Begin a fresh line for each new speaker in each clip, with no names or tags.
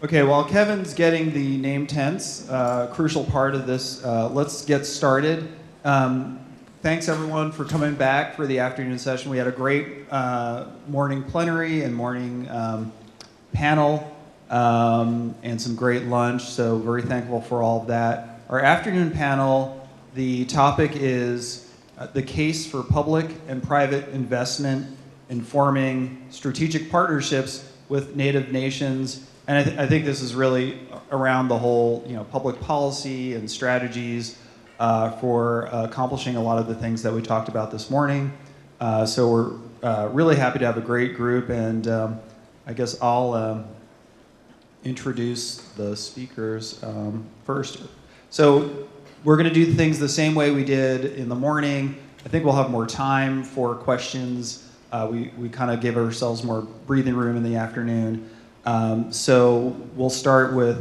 Okay, while Kevin's getting the name tents, crucial part of this, let's get started. Thanks everyone for coming back for the afternoon session. We had a great morning plenary and morning panel and some great lunch, so very thankful for all of that. Our afternoon panel, the topic is the case for public and private investment in forming strategic partnerships with Native nations. And I think this is really around the whole, public policy and strategies for accomplishing a lot of the things that we talked about this morning. So we're really happy to have a great group, and I guess I'll introduce the speakers first. So we're going to do things the same way we did in the morning. I think we'll have more time for questions. We kind of give ourselves more breathing room in the afternoon. So we'll start with,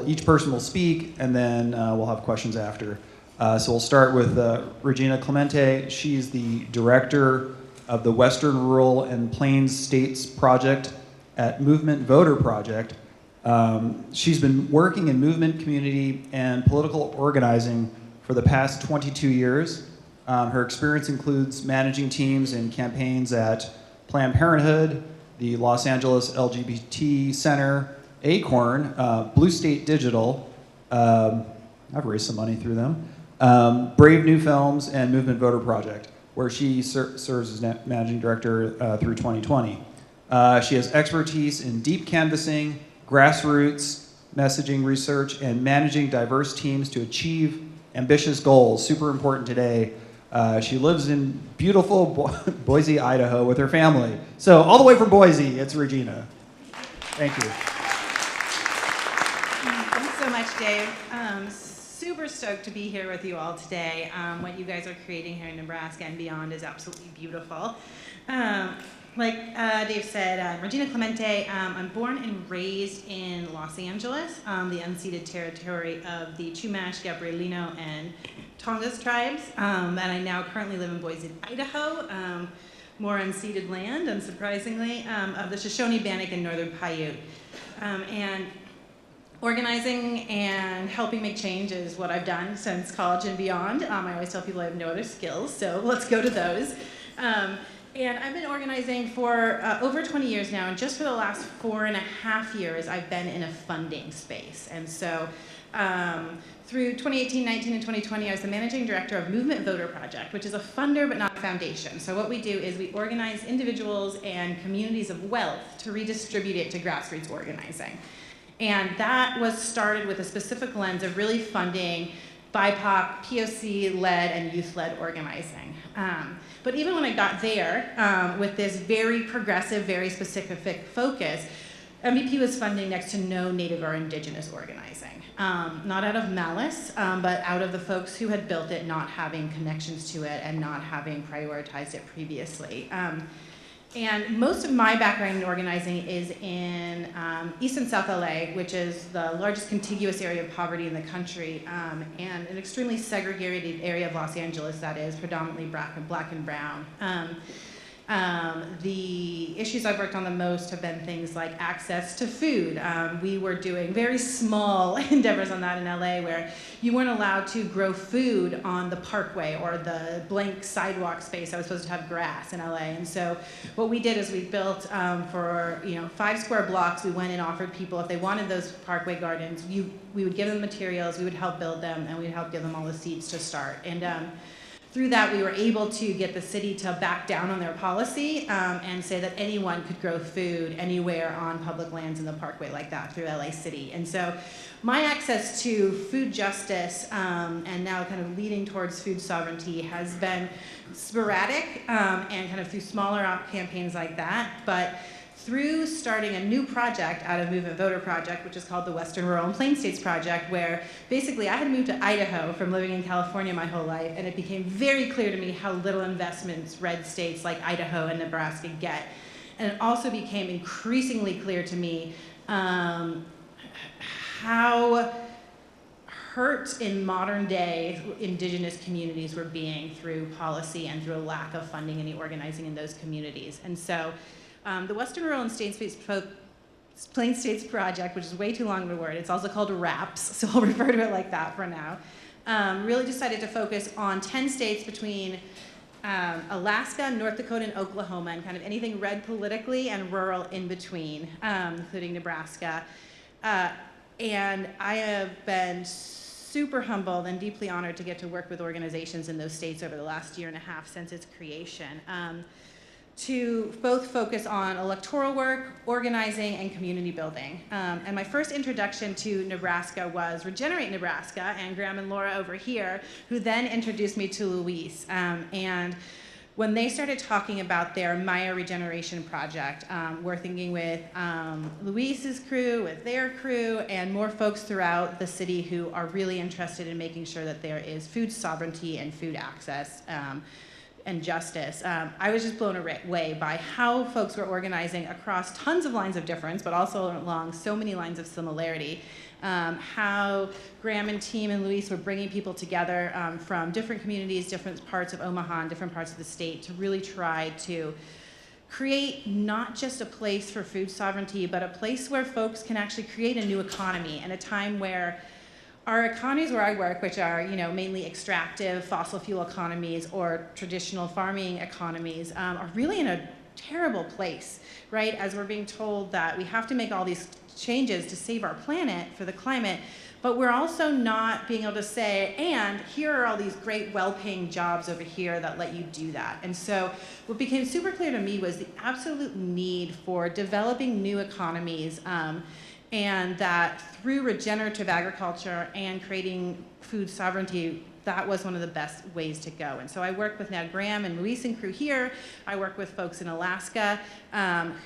each person will speak, and then we'll have questions after. So we'll start with Regina Clemente. She's the director of the Western Rural and Plains States Project at Movement Voter Project. She's been working in movement, community, and political organizing for the past 22 years. Her experience includes managing teams and campaigns at Planned Parenthood, the Los Angeles LGBT Center, Acorn, Blue State Digital, I've raised some money through them, Brave New Films, and Movement Voter Project, where she serves as managing director through 2020. She has expertise in deep canvassing, grassroots messaging research, and managing diverse teams to achieve ambitious goals, super important today. She lives in beautiful Boise, Idaho with her family. So all the way from Boise, it's Regina. Thank you.
Thanks so much, Dave. Super stoked to be here with you all today. What you guys are creating here in Nebraska and beyond is absolutely beautiful. Like Dave said, I'm Regina Clemente. I'm born and raised in Los Angeles, the unceded territory of the Chumash, Gabrielino, and Tongass tribes, and I now currently live in Boise, Idaho, more unceded land, unsurprisingly, of the Shoshone, Bannock, and Northern Paiute. And organizing and helping make change is what I've done since college and beyond. I always tell people I have no other skills, so let's go to those. And I've been organizing for over 20 years now, and just for the last 4.5 years, I've been in a funding space. And so through 2018, 19, and 2020, I was the managing director of Movement Voter Project, which is a funder but not a foundation. So what we do is we organize individuals and communities of wealth to redistribute it to grassroots organizing. And that was started with a specific lens of really funding BIPOC, POC-led, and youth-led organizing. But even when I got there, with this very progressive, very specific focus, MVP was funding next to no Native or Indigenous organizing. Not out of malice, but out of the folks who had built it not having connections to it and not having prioritized it previously. And most of my background in organizing is in East and South LA, which is the largest contiguous area of poverty in the country, and an extremely segregated area of Los Angeles that is predominantly black and brown. The issues I've worked on the most have been things like access to food. We were doing very small endeavors on that in LA where you weren't allowed to grow food on the parkway or the blank sidewalk space that was supposed to have grass in LA. And so what we did is we built for 5 square blocks, we went and offered people if they wanted those parkway gardens, we would give them materials, we would help build them, and we'd help give them all the seeds to start. And through that, we were able to get the city to back down on their policy and say that anyone could grow food anywhere on public lands in the parkway like that through LA City. And so my access to food justice and now kind of leading towards food sovereignty has been sporadic and kind of through smaller campaigns like that. But through starting a new project out of Movement Voter Project, which is called the Western Rural and Plains States Project, where basically I had moved to Idaho from living in California my whole life, and it became very clear to me how little investments red states like Idaho and Nebraska get. And it also became increasingly clear to me how hurt in modern day Indigenous communities were being through policy and through a lack of funding and the organizing in those communities. And so the Western Rural and Plain States Project, which is way too long of a word. It's also called RAPS, so I'll refer to it like that for now. Really decided to focus on 10 states between Alaska, North Dakota, and Oklahoma, and kind of anything red politically and rural in between, including Nebraska. And I have been super humbled and deeply honored to get to work with organizations in those states over the last year and a half since its creation, to both focus on electoral work, organizing, and community building. And my first introduction to Nebraska was Regenerate Nebraska, and Graham and Laura over here, who then introduced me to Luis. And when they started talking about their MAIA regeneration project, we're thinking with Luis's crew, with their crew, and more folks throughout the city who are really interested in making sure that there is food sovereignty and food access and justice. I was just blown away by how folks were organizing across tons of lines of difference, but also along so many lines of similarity. How Graham and team and Luis were bringing people together from different communities, different parts of Omaha, and different parts of the state to really try to create not just a place for food sovereignty, but a place where folks can actually create a new economy in a time where our economies where I work, which are mainly extractive fossil fuel economies or traditional farming economies, are really in a terrible place, right? As we're being told that we have to make all these changes to save our planet for the climate, but we're also not being able to say, and here are all these great well-paying jobs over here that let you do that. And so what became super clear to me was the absolute need for developing new economies, and that through regenerative agriculture and creating food sovereignty, that was one of the best ways to go. And so I work with now Graham and Luis and crew here. I work with folks in Alaska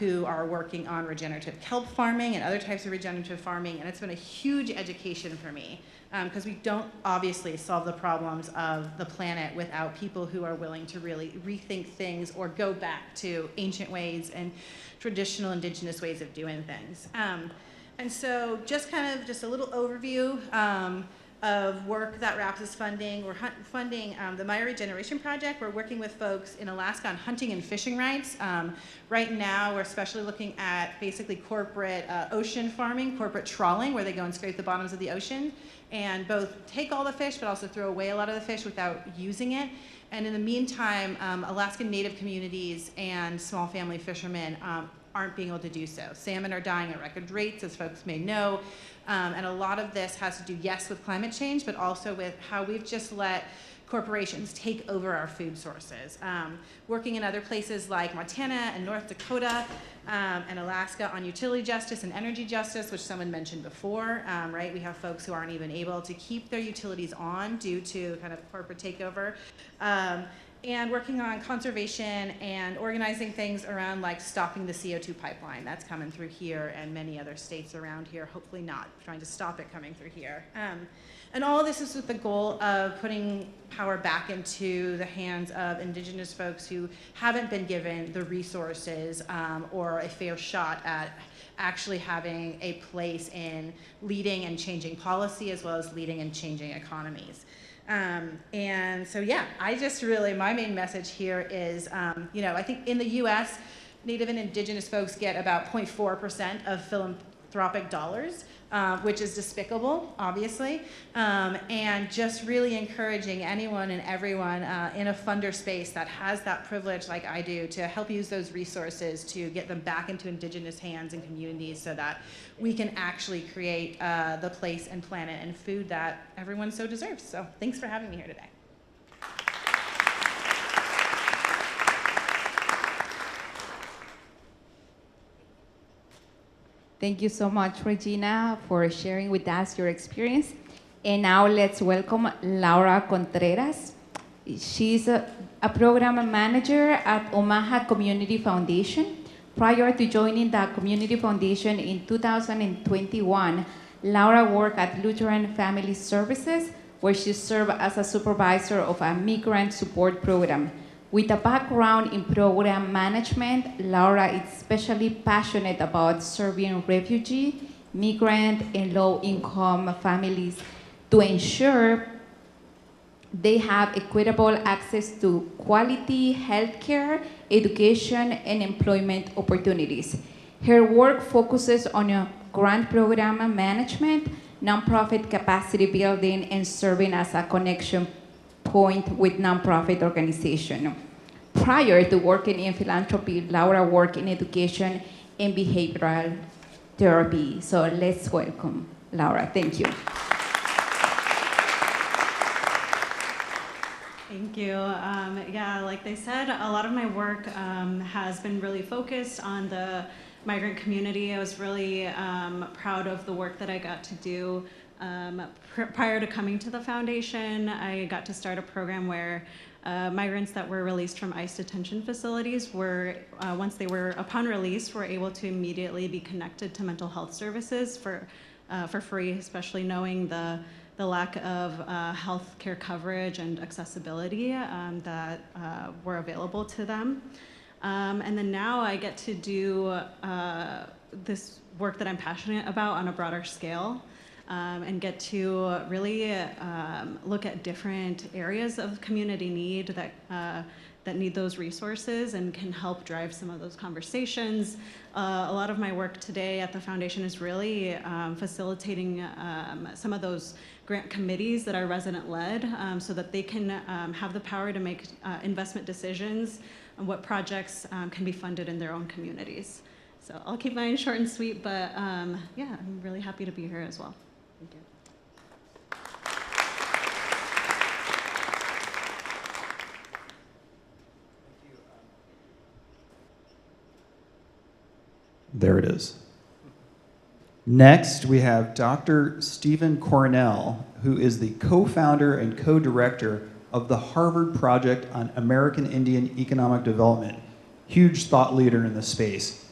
who are working on regenerative kelp farming and other types of regenerative farming, and it's been a huge education for me because we don't obviously solve the problems of the planet without people who are willing to really rethink things or go back to ancient ways and traditional indigenous ways of doing things. And so just a little overview of work that RAPS is funding. We're funding the MAIA Regeneration Project. We're working with folks in Alaska on hunting and fishing rights. Right now, we're especially looking at basically corporate ocean farming, corporate trawling, where they go and scrape the bottoms of the ocean and both take all the fish, but also throw away a lot of the fish without using it. And in the meantime, Alaskan Native communities and small family fishermen aren't being able to do so. Salmon are dying at record rates, as folks may know, and a lot of this has to do, yes, with climate change, but also with how we've just let corporations take over our food sources. Working in other places like Montana and North Dakota and Alaska on utility justice and energy justice, which someone mentioned before, right? We have folks who aren't even able to keep their utilities on due to kind of corporate takeover. And working on conservation and organizing things around like stopping the CO2 pipeline. That's coming through here and many other states around here, hopefully not, trying to stop it coming through here. And all of this is with the goal of putting power back into the hands of Indigenous folks who haven't been given the resources or a fair shot at actually having a place in leading and changing policy as well as leading and changing economies. And so, yeah, my main message here is, I think in the US, Native and Indigenous folks get about 0.4% of philanthropic dollars, which is despicable, obviously, and just really encouraging anyone and everyone in a funder space that has that privilege like I do to help use those resources to get them back into Indigenous hands and communities so that we can actually create the place and planet and food that everyone so deserves. So thanks for having me here today.
Thank you so much, Regina, for sharing with us your experience. And now let's welcome Laura Contreras. She's a program manager at Omaha Community Foundation. Prior to joining the Community Foundation in 2021, Laura worked at Lutheran Family Services, where she served as a supervisor of a migrant support program. With a background in program management, Laura is especially passionate about serving refugee, migrant, and low-income families to ensure they have equitable access to quality healthcare, education, and employment opportunities. Her work focuses on grant program management, nonprofit capacity building, and serving as a connection point with nonprofit organizations. Prior to working in philanthropy, Laura worked in education and behavioral therapy. So let's welcome Laura. Thank you.
Thank you. Yeah, like they said, a lot of my work has been really focused on the migrant community. I was really proud of the work that I got to do. Prior to coming to the foundation, I got to start a program where migrants that were released from ICE detention facilities were, once they were upon release, were able to immediately be connected to mental health services for free, especially knowing the lack of health care coverage and accessibility that were available to them. And then now I get to do this work that I'm passionate about on a broader scale. And get to really look at different areas of community need that need those resources and can help drive some of those conversations. A lot of my work today at the foundation is really facilitating some of those grant committees that are resident-led so that they can have the power to make investment decisions on what projects can be funded in their own communities. So I'll keep mine short and sweet, but yeah, I'm really happy to be here as well. Thank you.
There it is. Next, we have Dr. Stephen Cornell, who is the co-founder and co-director of the Harvard Project on American Indian Economic Development. Huge thought leader in the space.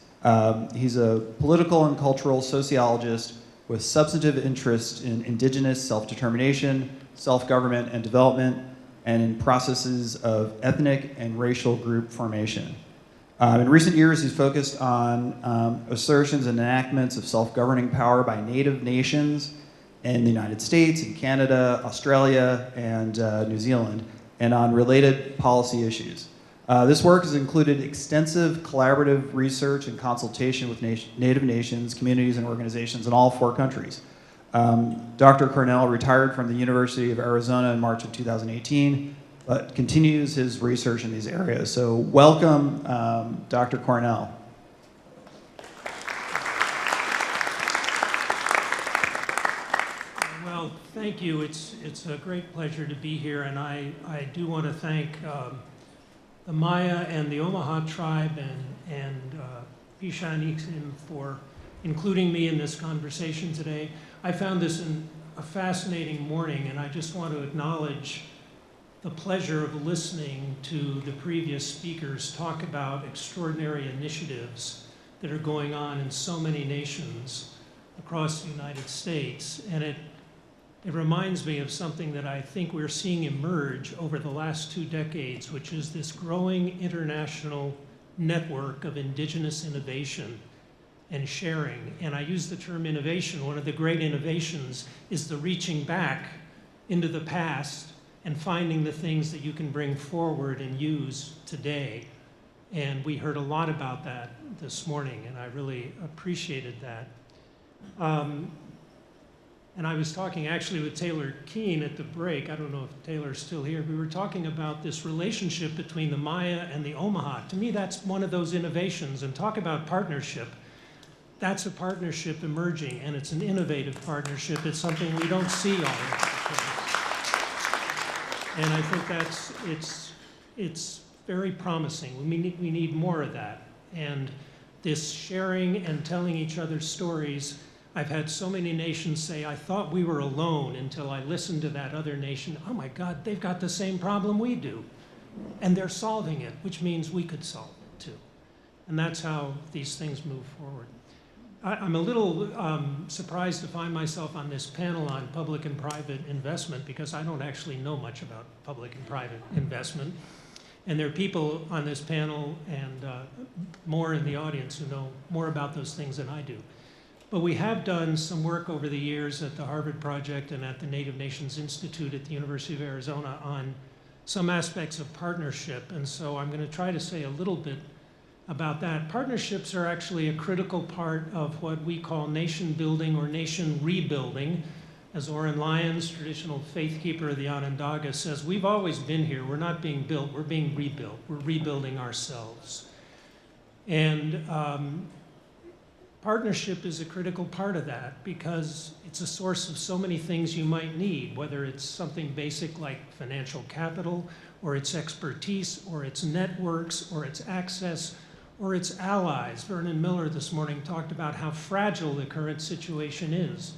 He's a political and cultural sociologist with substantive interest in indigenous self-determination, self-government and development, and in processes of ethnic and racial group formation. In recent years, he's focused on assertions and enactments of self-governing power by Native nations in the United States, in Canada, Australia, and New Zealand, and on related policy issues. This work has included extensive collaborative research and consultation with Native nations, communities, and organizations in all 4 countries. Dr. Cornell retired from the University of Arizona in March of 2018, but continues his research in these areas. So welcome, Dr. Cornell.
Well, thank you. It's a great pleasure to be here, and I do want to thank the MAIA and the Omaha tribe and Pishanixim for including me in this conversation today. I found this a fascinating morning, and I just want to acknowledge the pleasure of listening to the previous speakers talk about extraordinary initiatives that are going on in so many nations across the United States. And it reminds me of something that I think we're seeing emerge over the last 2 decades, which is this growing international network of indigenous innovation and sharing. And I use the term innovation. One of the great innovations is the reaching back into the past and finding the things that you can bring forward and use today. And we heard a lot about that this morning, and I really appreciated that. And I was talking actually with Taylor Keene at the break. I don't know if Taylor's still here. We were talking about this relationship between the MAIA and the Omaha. To me, that's one of those innovations. And talk about partnership. That's a partnership emerging, and it's an innovative partnership. It's something we don't see all the time. And I think it's very promising. We need more of that. And this sharing and telling each other stories. I've had so many nations say, I thought we were alone until I listened to that other nation. Oh my God, they've got the same problem we do. And they're solving it, which means we could solve it too. And that's how these things move forward. I'm a little surprised to find myself on this panel on public and private investment because I don't actually know much about public and private investment. And there are people on this panel and more in the audience who know more about those things than I do. But we have done some work over the years at the Harvard Project and at the Native Nations Institute at the University of Arizona on some aspects of partnership. And so I'm going to try to say a little bit about that. Partnerships are actually a critical part of what we call nation building or nation rebuilding. As Oren Lyons, traditional faith keeper of the Onondaga, says, we've always been here. We're not being built, we're being rebuilt. We're rebuilding ourselves. And partnership is a critical part of that because it's a source of so many things you might need, whether it's something basic like financial capital, or it's expertise, or it's networks, or it's access, or it's allies. Vernon Miller this morning talked about how fragile the current situation is.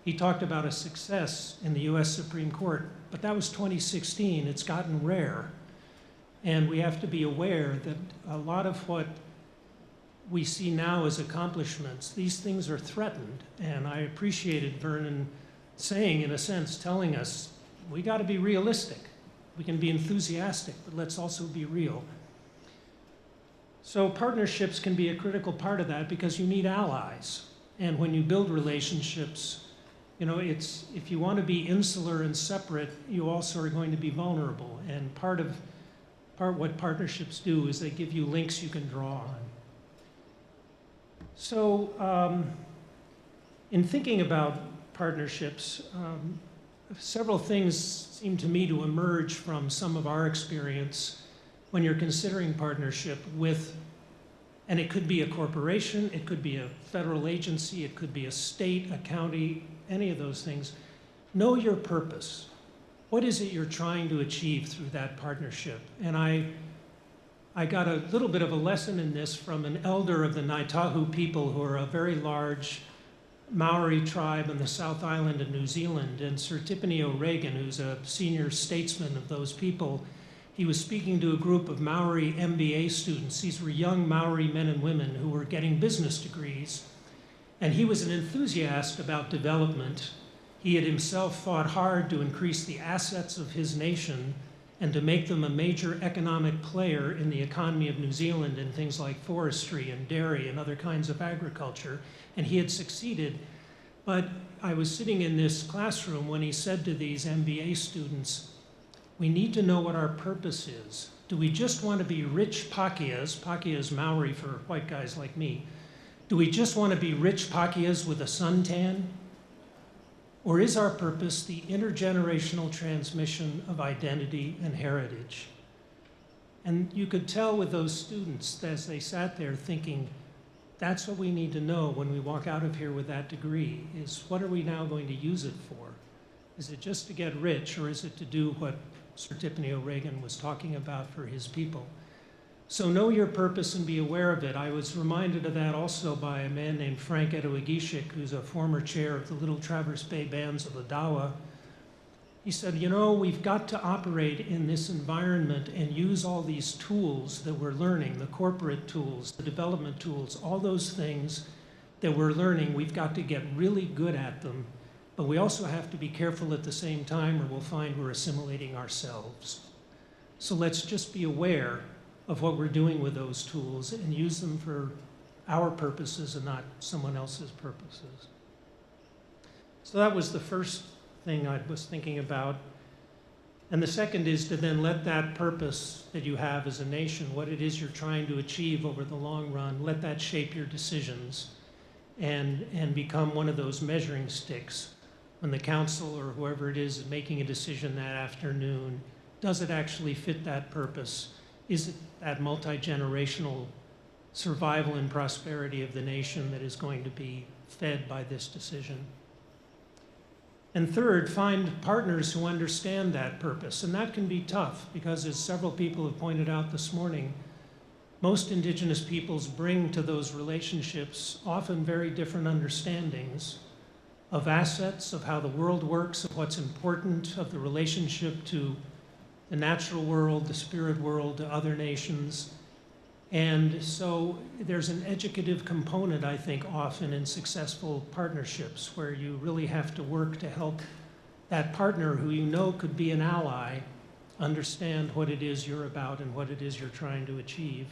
He talked about a success in the US Supreme Court, but that was 2016. It's gotten rare. And we have to be aware that a lot of what we see now as accomplishments, these things are threatened. And I appreciated Vernon saying, in a sense, telling us, we got to be realistic. We can be enthusiastic, but let's also be real. So partnerships can be a critical part of that because you need allies. And when you build relationships, you know, if you want to be insular and separate, you also are going to be vulnerable. And part what partnerships do is they give you links you can draw on. So in thinking about partnerships, several things seem to me to emerge from some of our experience when you're considering partnership with, and it could be a corporation, it could be a federal agency, it could be a state, a county, any of those things. Know your purpose. What is it you're trying to achieve through that partnership? And I got a little bit of a lesson in this from an elder of the Naitahu people, who are a very large Maori tribe in the South Island of New Zealand. And Sir Tiffany O'Regan, who's a senior statesman of those people, he was speaking to a group of Maori MBA students. These were young Maori men and women who were getting business degrees. And he was an enthusiast about development. He had himself fought hard to increase the assets of his nation and to make them a major economic player in the economy of New Zealand in things like forestry and dairy and other kinds of agriculture. And he had succeeded. But I was sitting in this classroom when he said to these MBA students, we need to know what our purpose is. Do we just want to be rich Pakeas? Pakeas is Maori for white guys like me. Do we just want to be rich Pakeas with a suntan? Or is our purpose the intergenerational transmission of identity and heritage? And you could tell with those students as they sat there thinking, that's what we need to know when we walk out of here with that degree, is what are we now going to use it for? Is it just to get rich, or is it to do what Sir Tiffany O'Regan was talking about for his people? So know your purpose and be aware of it. I was reminded of that also by a man named Frank Edowagishik, who's a former chair of the Little Traverse Bay Bands of Odawa. He said, you know, we've got to operate in this environment and use all these tools that we're learning, the corporate tools, the development tools, all those things that we're learning, we've got to get really good at them. But we also have to be careful at the same time, or we'll find we're assimilating ourselves. So let's just be aware of what we're doing with those tools and use them for our purposes and not someone else's purposes. So that was the first thing I was thinking about. And the second is to then let that purpose that you have as a nation, what it is you're trying to achieve over the long run, let that shape your decisions and become one of those measuring sticks. When the council or whoever it is making a decision that afternoon, does it actually fit that purpose? Is it that multi-generational survival and prosperity of the nation that is going to be fed by this decision? And third, find partners who understand that purpose. And that can be tough because, as several people have pointed out this morning, most Indigenous peoples bring to those relationships often very different understandings of assets, of how the world works, of what's important, of the relationship to the natural world, the spirit world, to other nations. And so there's an educative component, I think, often in successful partnerships where you really have to work to help that partner who you know could be an ally understand what it is you're about and what it is you're trying to achieve.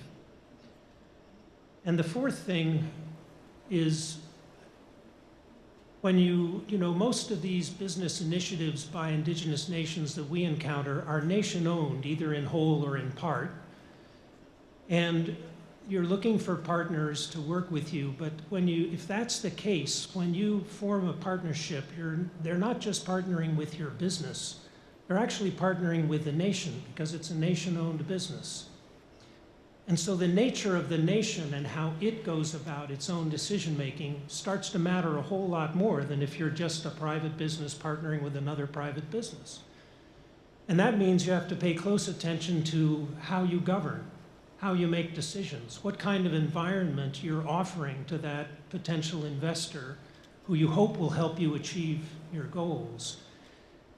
And the fourth thing is when you know, most of these business initiatives by Indigenous nations that we encounter are nation-owned, either in whole or in part. And you're looking for partners to work with you, but if that's the case, when you form a partnership, they're not just partnering with your business, they're actually partnering with the nation, because it's a nation-owned business. And so the nature of the nation and how it goes about its own decision-making starts to matter a whole lot more than if you're just a private business partnering with another private business. And that means you have to pay close attention to how you govern, how you make decisions, what kind of environment you're offering to that potential investor who you hope will help you achieve your goals.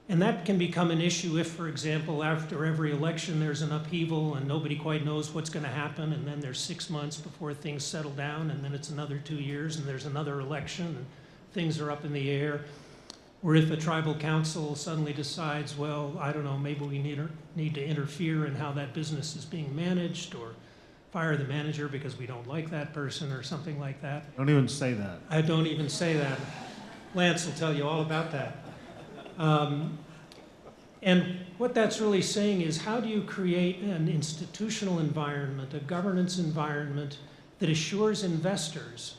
And that can become an issue if, for example, after every election there's an upheaval and nobody quite knows what's going to happen, and then there's 6 months before things settle down, and then it's another 2 years and there's another election and things are up in the air. Or if a tribal council suddenly decides, well, I don't know, maybe we need to interfere in how that business is being managed, or fire the manager because we don't like that person, or something like that.
Don't even say that.
I don't even say that. Lance will tell you all about that. And what that's really saying is, how do you create an institutional environment, a governance environment that assures investors,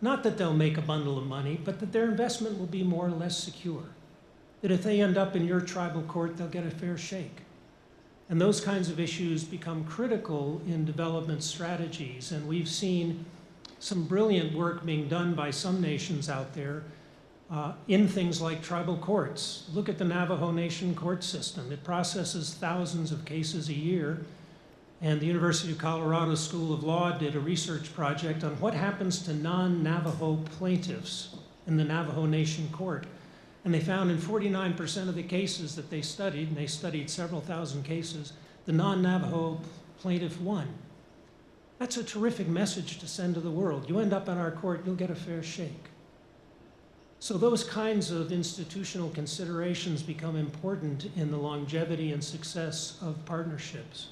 not that they'll make a bundle of money, but that their investment will be more or less secure. That if they end up in your tribal court, they'll get a fair shake. And those kinds of issues become critical in development strategies. And we've seen some brilliant work being done by some nations out there in things like tribal courts. Look at the Navajo Nation court system. It processes thousands of cases a year. And the University of Colorado School of Law did a research project on what happens to non-Navajo plaintiffs in the Navajo Nation court. And they found in 49% of the cases that they studied, and they studied several thousand cases, the non-Navajo plaintiff won. That's a terrific message to send to the world. You end up in our court, you'll get a fair shake. So those kinds of institutional considerations become important in the longevity and success of partnerships.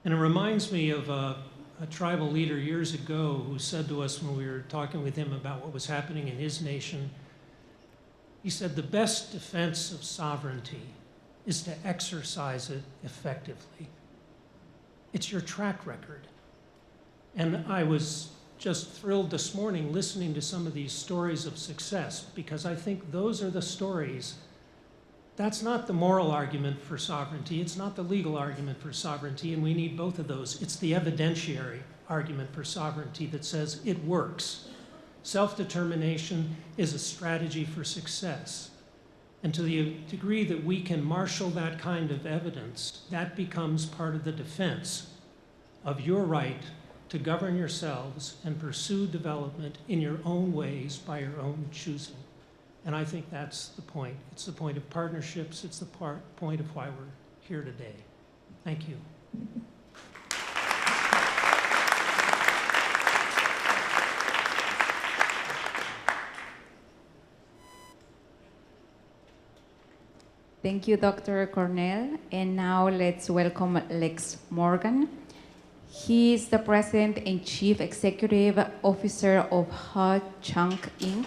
And it reminds me of a tribal leader years ago who said to us when we were talking with him about what was happening in his nation, he said, the best defense of sovereignty is to exercise it effectively. It's your track record. And I was just thrilled this morning listening to some of these stories of success, because I think those are the stories. That's not the moral argument for sovereignty. It's not the legal argument for sovereignty, and we need both of those. It's the evidentiary argument for sovereignty that says it works. Self-determination is a strategy for success. And to the degree that we can marshal that kind of evidence, that becomes part of the defense of your right to govern yourselves and pursue development in your own ways by your own choosing. And I think that's the point. It's the point of partnerships. It's the point of why we're here today. Thank you.
Thank you, Dr. Cornell. And now let's welcome Lex Morgan. He is the President and Chief Executive Officer of Adjunct, Inc.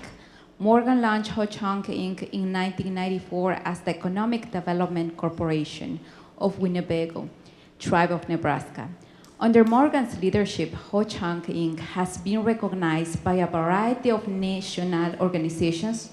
Morgan launched Adjunct, Inc. in 1994 as the Economic Development Corporation of Winnebago, Tribe of Nebraska. Under Morgan's leadership, Adjunct, Inc. has been recognized by a variety of national organizations.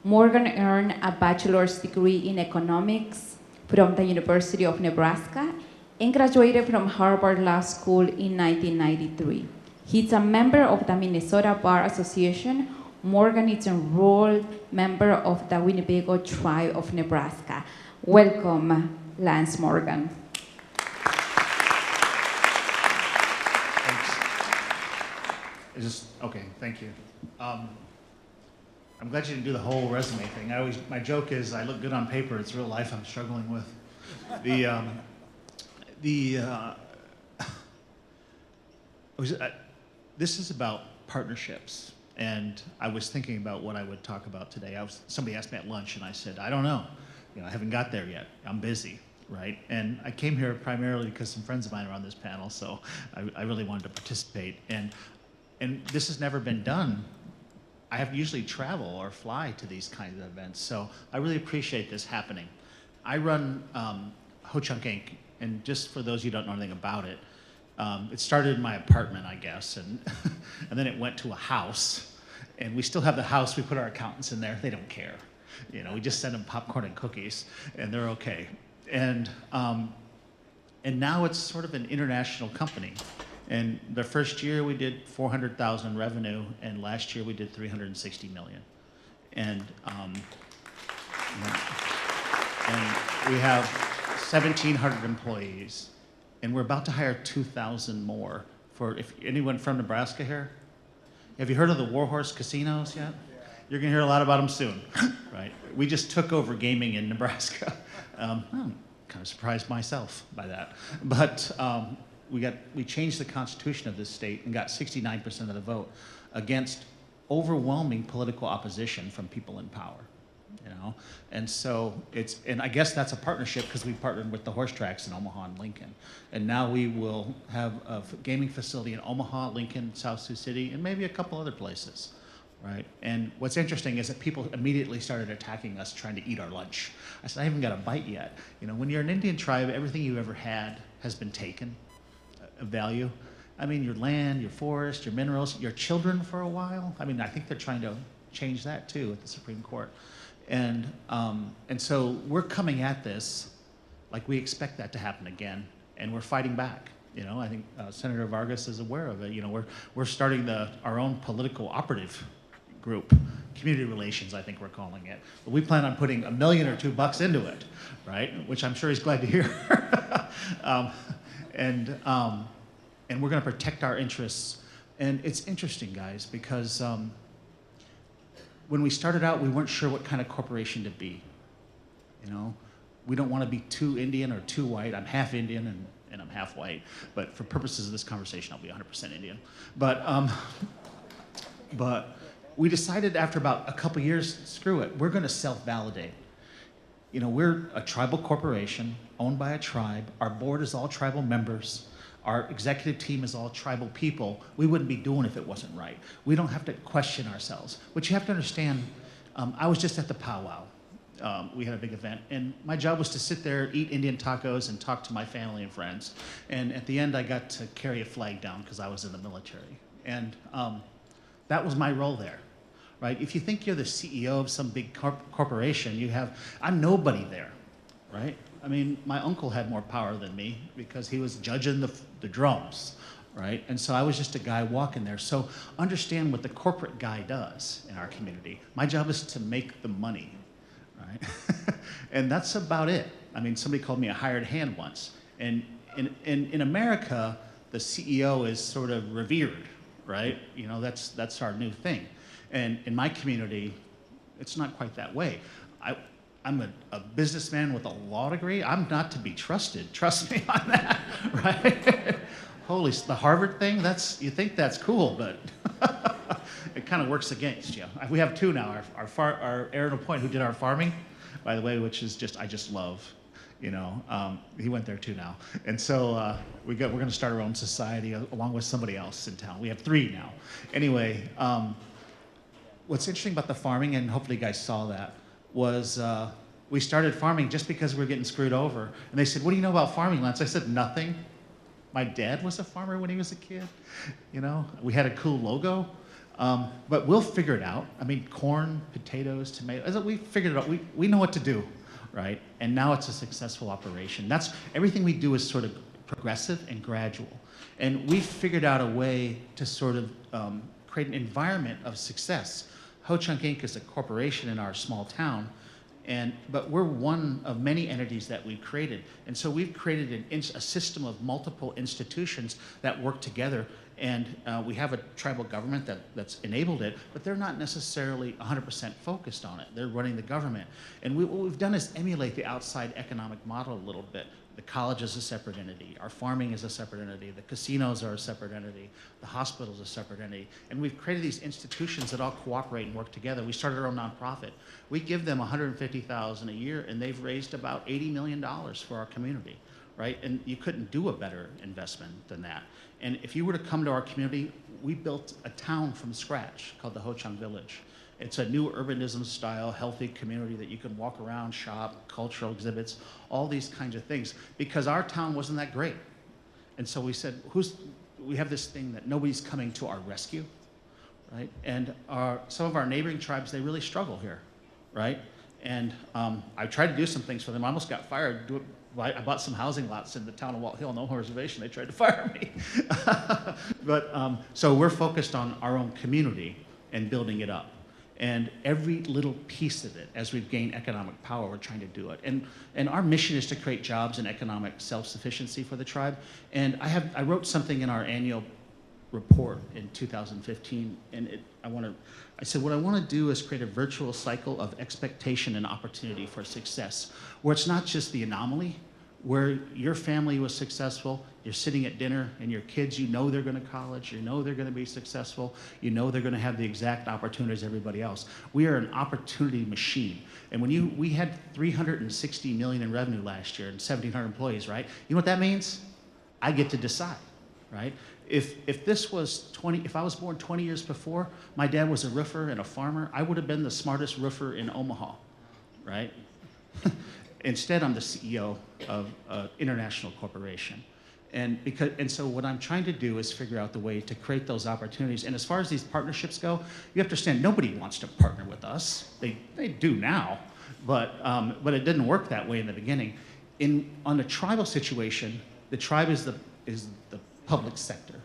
Morgan earned a bachelor's degree in economics from the University of Nebraska and graduated from Harvard Law School in 1993. He's a member of the Minnesota Bar Association. Morgan is an enrolled member of the Winnebago Tribe of Nebraska. Welcome, Lance Morgan.
Thanks. Okay, thank you. I'm glad you didn't do the whole resume thing. My joke is I look good on paper. It's real life I'm struggling with. This is about partnerships, and I was thinking about what I would talk about today. Somebody asked me at lunch, and I said, I don't know. I haven't got there yet. I'm busy, right? And I came here primarily because some friends of mine are on this panel, so I really wanted to participate. And this has never been done. I have usually travel or fly to these kinds of events, so I really appreciate this happening. I run Adjunct, Inc., and just for those who don't know anything about it, It started in my apartment, I guess, and, and then it went to a house. And we still have the house. We put our accountants in there. They don't care. You know, we just send them popcorn and cookies, and they're okay. And now it's sort of an international company. And the first year we did 400,000 revenue, and last year we did 360 million. And we have 1,700 employees, and we're about to hire 2,000 more. For if anyone from Nebraska here, have you heard of the Warhorse casinos yet? You're gonna hear a lot about them soon, right? We just took over gaming in Nebraska. I'm kind of surprised myself by that, but we changed the constitution of this state and got 69% of the vote against overwhelming political opposition from people in power. You know, and so and I guess that's a partnership because we partnered with the horse tracks in Omaha and Lincoln, and now we will have a gaming facility in Omaha, Lincoln, South Sioux City, and maybe a couple other places, right? And what's interesting is that people immediately started attacking us, trying to eat our lunch. I said, I haven't got a bite yet. You know, when you're an Indian tribe, everything you ever had has been taken of value. I mean, your land, your forest, your minerals, your children for a while. I mean, I think they're trying to change that too at the Supreme Court. And so we're coming at this like we expect that to happen again, and we're fighting back. You know, I think Senator Vargas is aware of it. You know, we're starting our own political operative group, community relations, I think we're calling it. But we plan on putting $1 million or $2 into it, right? Which I'm sure he's glad to hear. And we're going to protect our interests. And it's interesting, guys, because when we started out, we weren't sure what kind of corporation to be. You know, we don't want to be too Indian or too white. I'm half Indian and I'm half white, but for purposes of this conversation, I'll be 100% Indian. But we decided after about a couple years, screw it, we're going to self-validate. You know, we're a tribal corporation owned by a tribe. Our board is all tribal members. Our executive team is all tribal people. We wouldn't be doing it if it wasn't right. We don't have to question ourselves. What you have to understand, I was just at the powwow. We had a big event, and my job was to sit there, eat Indian tacos, and talk to my family and friends. And at the end, I got to carry a flag down because I was in the military. And that was my role there, right? If you think you're the CEO of some big corporation, I'm nobody there, right? I mean, my uncle had more power than me because he was judging the drums, right? And so I was just a guy walking there. So understand what the corporate guy does in our community. My job is to make the money, right? And that's about it. I mean, somebody called me a hired hand once. And in America, the CEO is sort of revered, right? You know, that's our new thing. And in my community, it's not quite that way. I'm a businessman with a law degree. I'm not to be trusted. Trust me on that, right? The Harvard thing, you think that's cool, but it kind of works against you. We have two now. Our Aaron Point, who did our farming, by the way, which is I just love, you know, he went there too now. And so we're going to start our own society along with somebody else in town. We have 3 now. Anyway, what's interesting about the farming, and hopefully you guys saw that, was we started farming just because we were getting screwed over. And they said, what do you know about farming, Lance? I said, nothing. My dad was a farmer when he was a kid. You know, we had a cool logo. But we'll figure it out. I mean, corn, potatoes, tomatoes, we figured it out. We know what to do, right? And now it's a successful operation. Everything we do is sort of progressive and gradual. And we figured out a way to sort of create an environment of success. Ho-Chunk Inc. is a corporation in our small town, but we're one of many entities that we've created. And so we've created a system of multiple institutions that work together, and we have a tribal government that's enabled it, but they're not necessarily 100% focused on it. They're running the government. And what we've done is emulate the outside economic model a little bit. The college is a separate entity. Our farming is a separate entity. The casinos are a separate entity. The hospital is a separate entity. And we've created these institutions that all cooperate and work together. We started our own nonprofit. We give them $150,000 a year, and they've raised about $80 million for our community, right? And you couldn't do a better investment than that. And if you were to come to our community, we built a town from scratch called the Ho-Chunk Village. It's a new urbanism style, healthy community that you can walk around, shop, cultural exhibits, all these kinds of things, because our town wasn't that great. And so we said, we have this thing that nobody's coming to our rescue, right? And some of our neighboring tribes, they really struggle here, right? And I tried to do some things for them. I almost got fired. I bought some housing lots in the town of Walt Hill, no reservation. They tried to fire me. But so we're focused on our own community and building it up. And every little piece of it, as we've gained economic power, we're trying to do it. And our mission is to create jobs and economic self-sufficiency for the tribe. And I wrote something in our annual report in 2015, and I said, what I want to do is create a virtual cycle of expectation and opportunity for success, where it's not just the anomaly, where your family was successful, you're sitting at dinner, and your kids, you know they're going to college, you know they're going to be successful, you know they're going to have the exact opportunities as everybody else. We are an opportunity machine. And we had $360 million in revenue last year and 1,700 employees, right? You know what that means? I get to decide, right? If this was if I was born 20 years before, my dad was a roofer and a farmer, I would have been the smartest roofer in Omaha, right? Instead, I'm the CEO of an international corporation. And so what I'm trying to do is figure out the way to create those opportunities. And as far as these partnerships go, you have to understand, nobody wants to partner with us. They do now, but it didn't work that way in the beginning. On the tribal situation, the tribe is the public sector.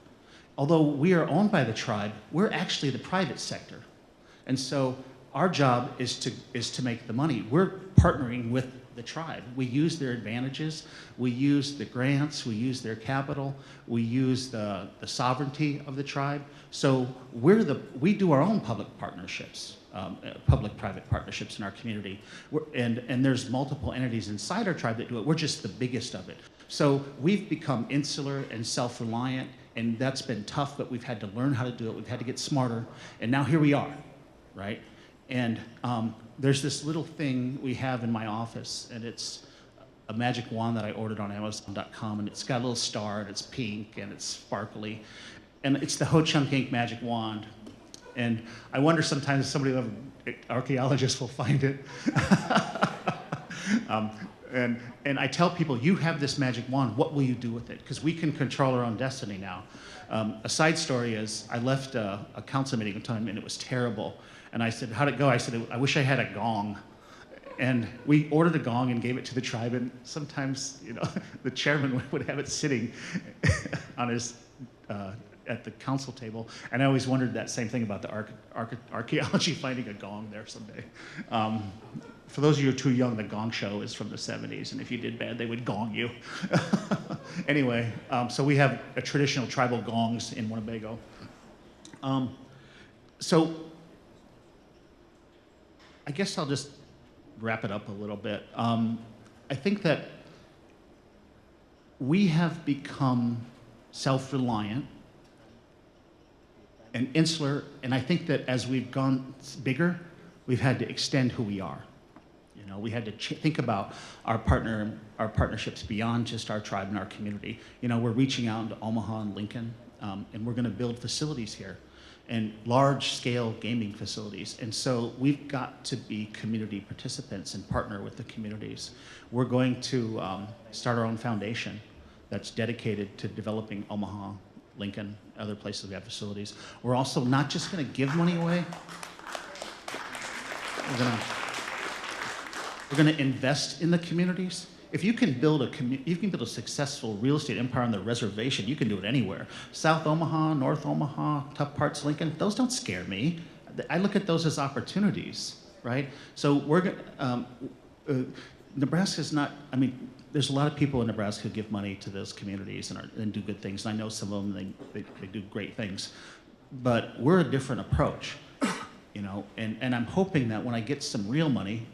Although we are owned by the tribe, we're actually the private sector. And so our job is to make the money. We're partnering with the tribe. We use their advantages, we use the grants, we use their capital, we use the sovereignty of the tribe. So we do our own public partnerships, public-private partnerships in our community. And there's multiple entities inside our tribe that do it. We're just the biggest of it. So we've become insular and self-reliant, and that's been tough, but we've had to learn how to do it. We've had to get smarter, and now here we are, right? And there's this little thing we have in my office, and it's a magic wand that I ordered on Amazon.com, and it's got a little star, and it's pink, and it's sparkly, and it's the Ho Chunk Inc. magic wand. And I wonder sometimes if somebody, archaeologists will find it. And I tell people, you have this magic wand, what will you do with it? Because we can control our own destiny now. A side story is, I left a council meeting one time, and it was terrible. And I said, how'd it go? I said, I wish I had a gong. And we ordered a gong and gave it to the tribe, and sometimes, the chairman would have it sitting on his, at the council table. And I always wondered that same thing about the archaeology, finding a gong there someday. For those of you who are too young, the Gong Show is from the 70s, and if you did bad, they would gong you. Anyway, so we have a traditional tribal gongs in Winnebago. So I guess I'll just wrap it up a little bit. I think that we have become self-reliant and insular, and I think that as we've gone bigger, we've had to extend who we are. We had to think about our partnerships beyond just our tribe and our community. We're reaching out into Omaha and Lincoln, and we're going to build facilities here, and large-scale gaming facilities. And so we've got to be community participants and partner with the communities. We're going to start our own foundation that's dedicated to developing Omaha, Lincoln, other places we have facilities. We're also not just going to give money away. We're going to invest in the communities. If you can build a successful real estate empire on the reservation, you can do it anywhere. South Omaha, North Omaha, tough parts of Lincoln, those don't scare me. I look at those as opportunities, right? So Nebraska's not, there's a lot of people in Nebraska who give money to those communities and do good things. And I know some of them, they do great things. But we're a different approach, and I'm hoping that when I get some real money,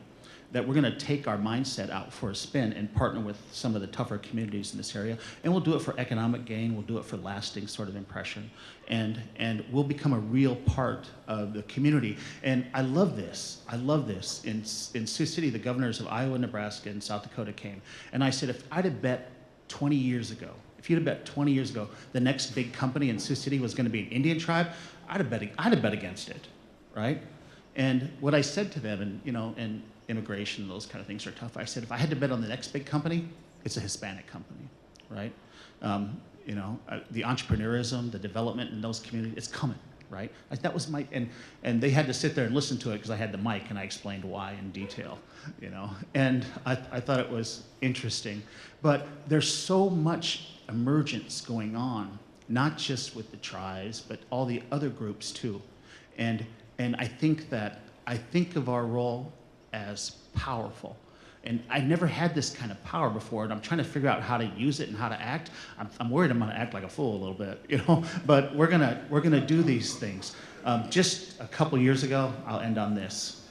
that we're going to take our mindset out for a spin and partner with some of the tougher communities in this area. And we'll do it for economic gain, we'll do it for lasting sort of impression. And we'll become a real part of the community. And I love this. In Sioux City, the governors of Iowa, Nebraska, and South Dakota came. And I said, if I'd have bet 20 years ago, the next big company in Sioux City was going to be an Indian tribe, I'd have bet against it, right? And what I said to them, and immigration and those kind of things are tough. I said, if I had to bet on the next big company, it's a Hispanic company, right? The entrepreneurism, the development in those communities, it's coming, right? That was and they had to sit there and listen to it because I had the mic and I explained why in detail, And I thought it was interesting. But there's so much emergence going on, not just with the tribes, but all the other groups too. And I think of our role as powerful. And I never had this kind of power before, and I'm trying to figure out how to use it and how to act. I'm worried I'm going to act like a fool a little bit, But we're gonna do these things. Just a couple years ago, I'll end on this.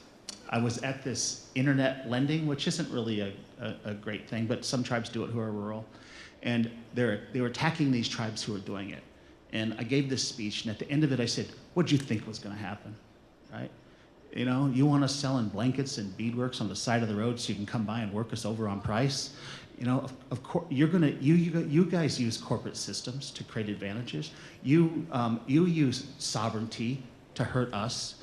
I was at this internet lending, which isn't really a great thing, but some tribes do it who are rural, and they were attacking these tribes who were doing it. And I gave this speech, and at the end of it, I said, "What do you think was going to happen, right? You want us selling blankets and beadworks on the side of the road so you can come by and work us over on price? Of course, you guys use corporate systems to create advantages. You use sovereignty to hurt us.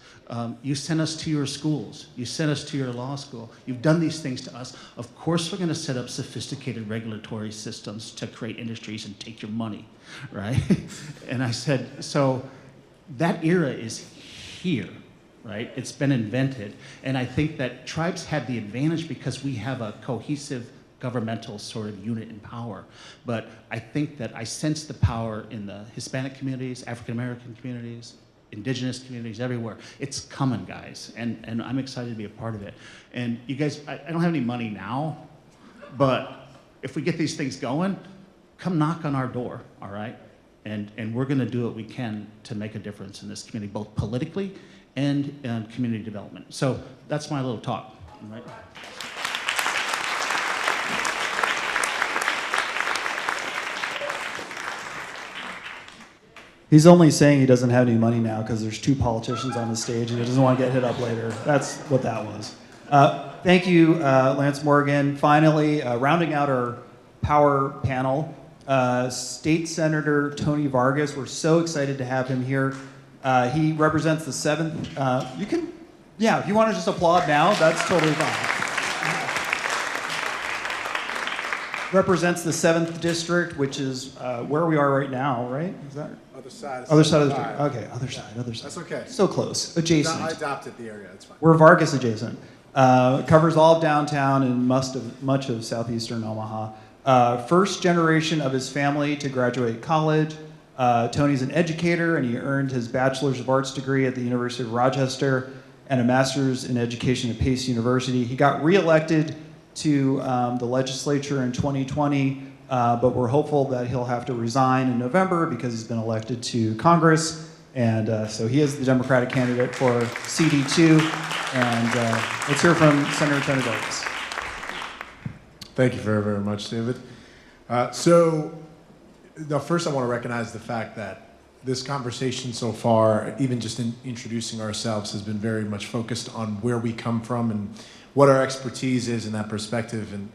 You send us to your schools. You send us to your law school. You've done these things to us. Of course, we're going to set up sophisticated regulatory systems to create industries and take your money, right?" And I said, so that era is here. Right? It's been invented. And I think that tribes have the advantage because we have a cohesive governmental sort of unit in power. But I think that I sense the power in the Hispanic communities, African American communities, Indigenous communities, everywhere. It's coming, guys. And I'm excited to be a part of it. And you guys, I don't have any money now, but if we get these things going, come knock on our door, all right? And we're gonna do what we can to make a difference in this community, both politically and community development. So that's my little talk, right?
He's only saying he doesn't have any money now because there's 2 politicians on the stage and he doesn't want to get hit up later. That's what that was. Thank you, Lance Morgan. Finally, rounding out our power panel, State Senator Tony Vargas. We're so excited to have him here. He represents the 7th, if you want to just applaud now, that's totally fine. Represents the 7th district, which is where we are right now, right? Is that?
Other side.
Other side of the district. Okay, other side.
That's okay.
So close, adjacent.
I adopted the area, that's fine.
We're Vargas adjacent. Covers all of downtown and much of southeastern Omaha. First generation of his family to graduate college. Tony's an educator, and he earned his Bachelor's of Arts degree at the University of Rochester and a Master's in Education at Pace University. He got reelected to the legislature in 2020, but we're hopeful that he'll have to resign in November because he's been elected to Congress. And so he is the Democratic candidate for CD2. And let's hear from Senator Tony Vargas.
Thank you very, very much, David. Now, first I want to recognize the fact that this conversation so far, even just in introducing ourselves, has been very much focused on where we come from and what our expertise is in that perspective. And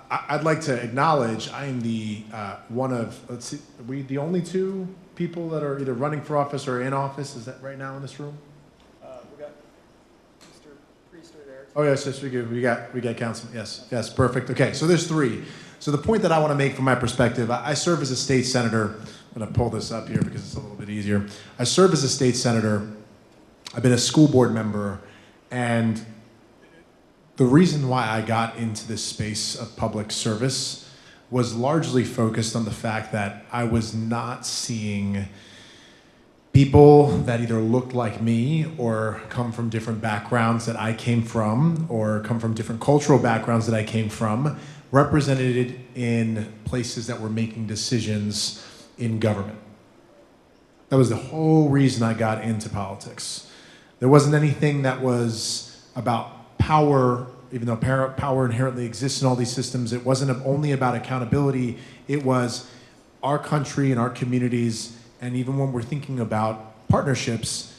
I'd like to acknowledge I am the the only 2 people that are either running for office or in office. Is that right now in this room?
We got Mr. Priester there.
Oh yes, we got Councilman. Yes, perfect. Okay, so there's 3. So the point that I want to make from my perspective, I serve as a state senator. I'm going to pull this up here because it's a little bit easier. I serve as a state senator. I've been a school board member, and the reason why I got into this space of public service was largely focused on the fact that I was not seeing people that either looked like me or come from different backgrounds that I came from or come from different cultural backgrounds that I came from represented in places that were making decisions in government. That was the whole reason I got into politics. There wasn't anything that was about power, even though power inherently exists in all these systems. It wasn't only about accountability. It was our country and our communities, and even when we're thinking about partnerships,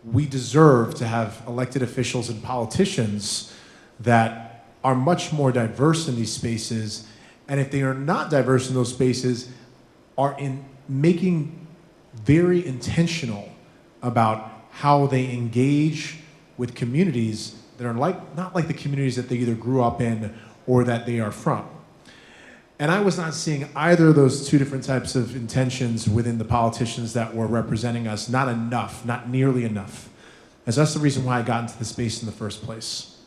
we deserve to have elected officials and politicians that are much more diverse in these spaces, and if they are not diverse in those spaces, are in making very intentional about how they engage with communities that are not like the communities that they either grew up in or that they are from. And I was not seeing either of those two different types of intentions within the politicians that were representing us, not enough, not nearly enough. And so that's the reason why I got into the space in the first place.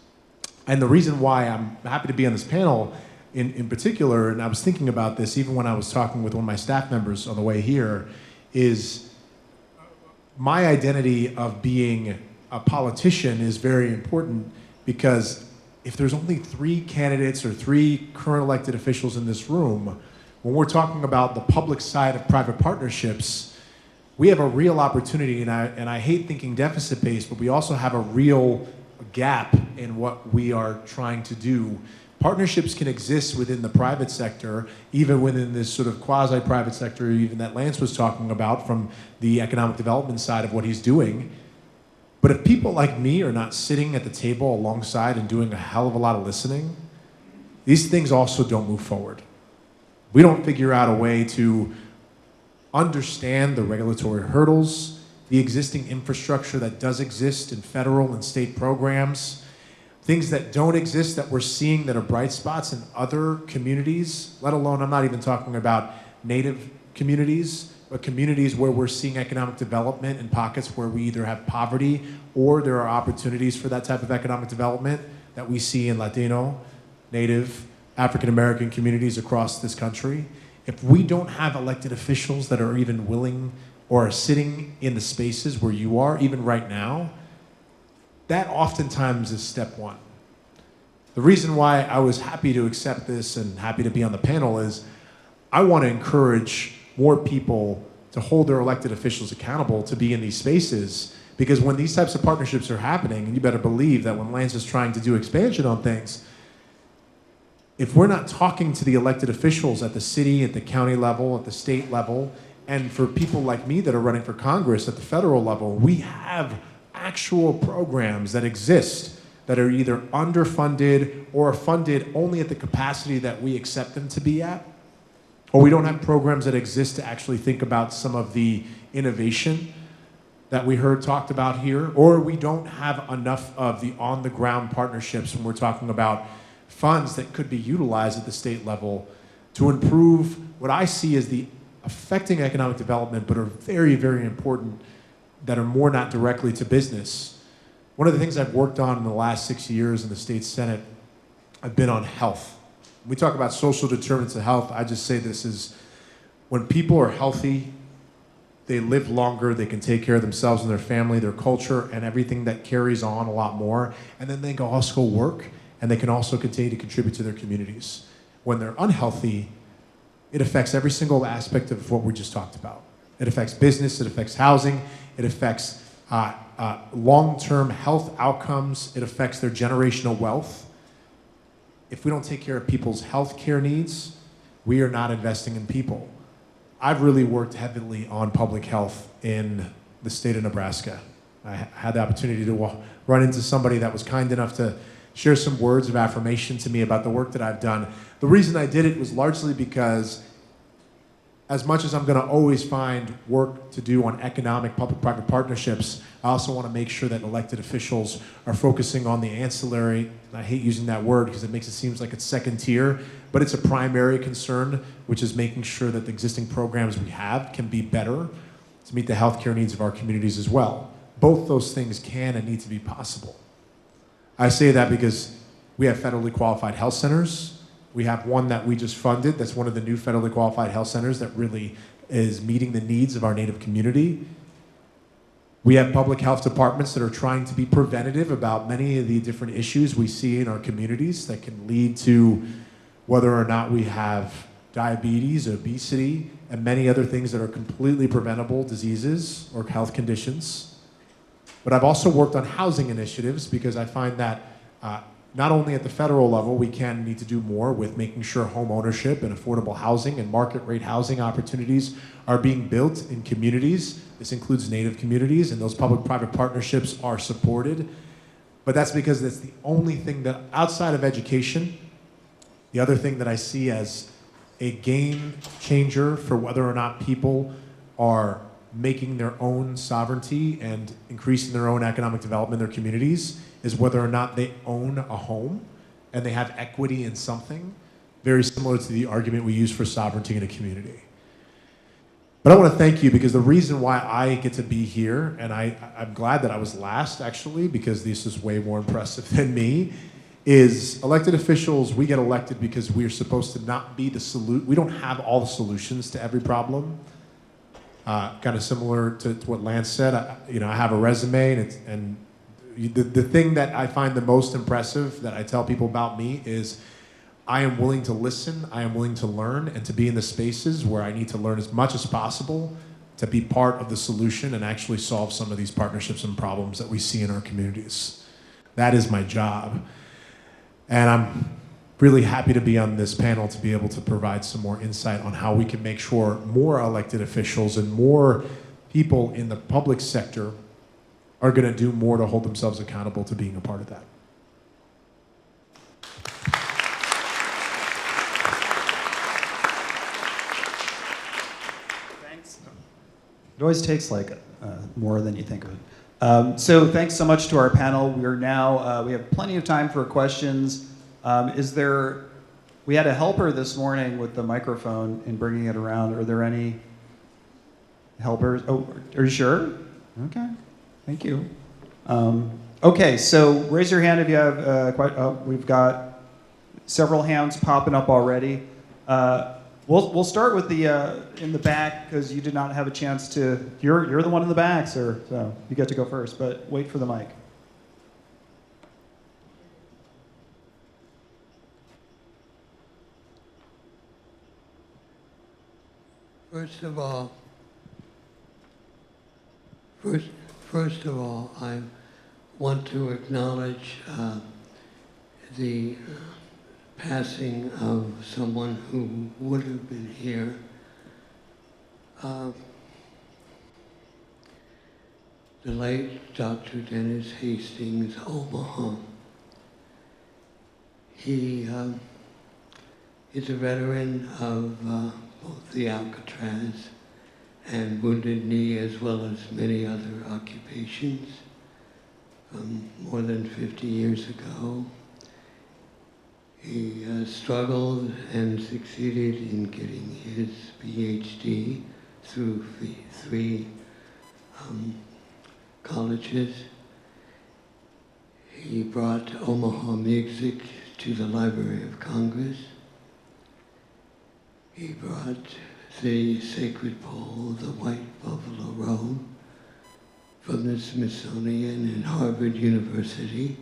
And the reason why I'm happy to be on this panel in particular, and I was thinking about this even when I was talking with one of my staff members on the way here, is my identity of being a politician is very important, because if there's only 3 candidates or 3 current elected officials in this room, when we're talking about the public side of private partnerships, we have a real opportunity, and I hate thinking deficit-based, but we also have a real gap in what we are trying to do. Partnerships can exist within the private sector, even within this sort of quasi-private sector, even that Lance was talking about from the economic development side of what he's doing. But if people like me are not sitting at the table alongside and doing a hell of a lot of listening, these things also don't move forward. We don't figure out a way to understand the regulatory hurdles, the existing infrastructure that does exist in federal and state programs, things that don't exist that we're seeing that are bright spots in other communities, let alone, I'm not even talking about native communities, but communities where we're seeing economic development in pockets where we either have poverty or there are opportunities for that type of economic development that we see in Latino, Native, African American communities across this country. If we don't have elected officials that are even willing or are sitting in the spaces where you are, even right now, that oftentimes is step one. The reason why I was happy to accept this and happy to be on the panel is I want to encourage more people to hold their elected officials accountable to be in these spaces, because when these types of partnerships are happening, and you better believe that when Lance is trying to do expansion on things, if we're not talking to the elected officials at the city, at the county level, at the state level, and for people like me that are running for Congress at the federal level, we have actual programs that exist that are either underfunded or funded only at the capacity that we accept them to be at, or we don't have programs that exist to actually think about some of the innovation that we heard talked about here, or we don't have enough of the on-the-ground partnerships when we're talking about funds that could be utilized at the state level to improve what I see as the affecting economic development, but are very, very important, that are more not directly to business. One of the things I've worked on in the last 6 years in the state Senate, I've been on health. When we talk about social determinants of health, I just say this is when people are healthy, they live longer, they can take care of themselves and their family, their culture, and everything that carries on a lot more. And then they can also go work, and they can also continue to contribute to their communities. When they're unhealthy, it affects every single aspect of what we just talked about. It affects business, it affects housing, it affects long-term health outcomes, it affects their generational wealth. If we don't take care of people's health care needs, we are not investing in people. I've really worked heavily on public health in the state of Nebraska. I had the opportunity to run into somebody that was kind enough to share some words of affirmation to me about the work that I've done. The reason I did it was largely because as much as I'm going to always find work to do on economic public-private partnerships, I also want to make sure that elected officials are focusing on the ancillary. I hate using that word because it makes it seem like it's second tier, but it's a primary concern, which is making sure that the existing programs we have can be better to meet the healthcare needs of our communities as well. Both those things can and need to be possible. I say that because we have federally qualified health centers. We have one that we just funded that's one of the new federally qualified health centers that really is meeting the needs of our Native community. We have public health departments that are trying to be preventative about many of the different issues we see in our communities that can lead to whether or not we have diabetes, obesity, and many other things that are completely preventable diseases or health conditions. But I've also worked on housing initiatives because I find that not only at the federal level, we can need to do more with making sure home ownership and affordable housing and market rate housing opportunities are being built in communities. This includes Native communities, and those public-private partnerships are supported. But that's because that's the only thing that, outside of education, the other thing that I see as a game changer for whether or not people are making their own sovereignty and increasing their own economic development in their communities is whether or not they own a home and they have equity in something. very similar to the argument we use for sovereignty in a community. But I want to thank you because the reason why I get to be here, and I'm glad that I was last actually, because this is way more impressive than me, is elected officials, we get elected because we're supposed to not be the solution. We don't have all the solutions to every problem. Kind of similar to what Lance said, I have a resume, and the thing that I find the most impressive that I tell people about me is I am willing to listen, I am willing to learn, and to be in the spaces where I need to learn as much as possible to be part of the solution and actually solve some of these partnerships and problems that we see in our communities. That is my job. And I'm really happy to be on this panel to be able to provide some more insight on how we can make sure more elected officials and more people in the public sector are going to do more to hold themselves accountable to being a part of that.
Thanks. It always takes like more than you think of it. So thanks so much to our panel. We are now, we have plenty of time for questions. We had a helper this morning with the microphone and bringing it around. Are there any helpers? Oh, are you sure? Okay, thank you. Okay, so raise your hand if you have we've got several hands popping up already. We'll start with the in the back because you did not have a chance to. You're the one in the back, sir. So you get to go first, but wait for the mic.
First of all, I want to acknowledge the passing of someone who would have been here. The late Dr. Dennis Hastings, Omaha. He is a veteran of both the Alcatraz and Wounded Knee, as well as many other occupations from more than 50 years ago. He struggled and succeeded in getting his PhD through three colleges. He brought Omaha music to the Library of Congress. He brought the sacred pole, the white buffalo robe, from the Smithsonian and Harvard University.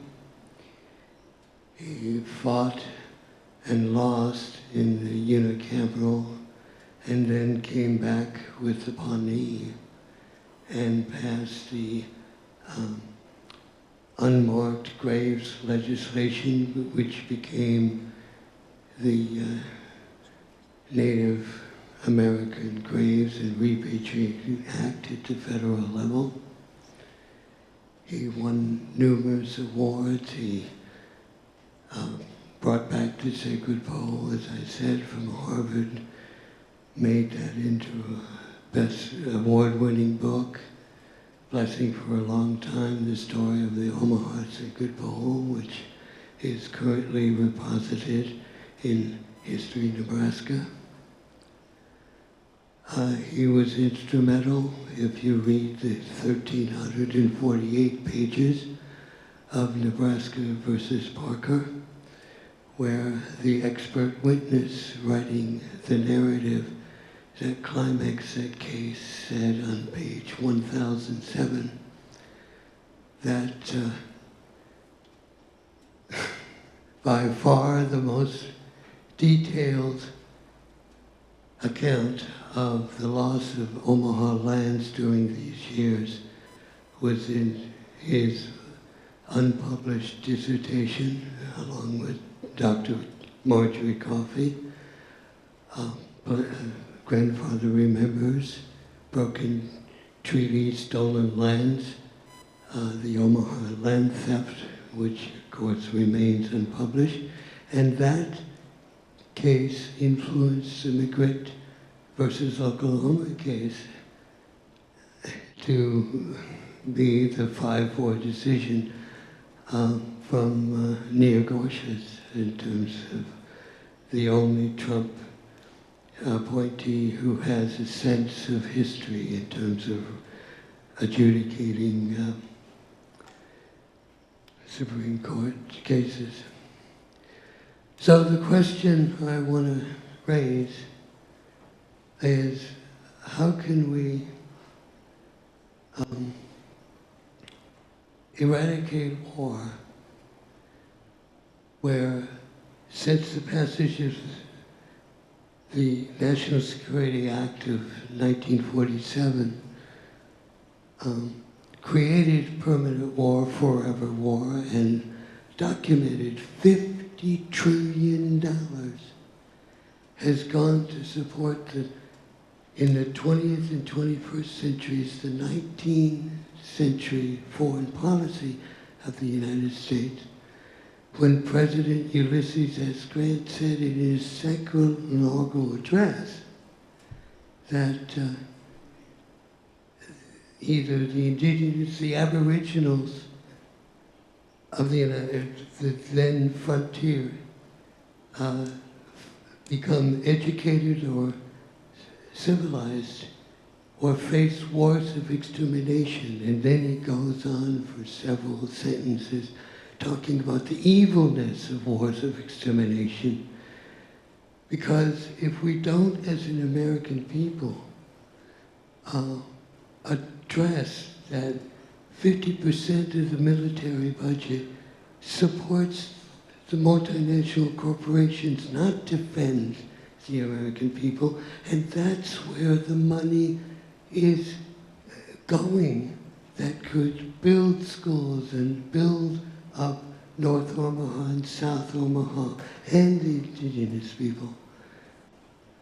He fought and lost in the unicameral and then came back with the Pawnee and passed the unmarked graves legislation, which became the Native American Graves and Repatriation Act at the federal level. He won numerous awards. He brought back the sacred pole, as I said, from Harvard, made that into a best award-winning book, Blessing for a Long Time, the story of the Omaha sacred pole, which is currently reposited in History Nebraska. He was instrumental, if you read the 1,348 pages of Nebraska versus Parker, where the expert witness writing the narrative that climaxed that case said on page 1007 that by far the most detailed account of the loss of Omaha lands during these years was in his unpublished dissertation, along with Dr. Marjorie Coffey. Grandfather Remembers, Broken Treaties, Stolen Lands, the Omaha land theft, which of course remains unpublished, and that case influenced the McGritt versus Oklahoma case to be the 5-4 decision from Neogortius in terms of the only Trump appointee who has a sense of history in terms of adjudicating Supreme Court cases. So the question I want to raise is, how can we eradicate war where, since the passage of the National Security Act of 1947, created permanent war, forever war, and documented $50 trillion has gone to support in the 20th and 21st centuries, the 19th century foreign policy of the United States. When President Ulysses S. Grant said in his second inaugural address that either the Indigenous, the Aboriginals of the then frontier become educated or civilized or face wars of extermination. And then he goes on for several sentences talking about the evilness of wars of extermination. Because if we don't, as an American people, address that 50% of the military budget supports the multinational corporations, not defend the American people, and that's where the money is going that could build schools and build up North Omaha and South Omaha and the Indigenous people.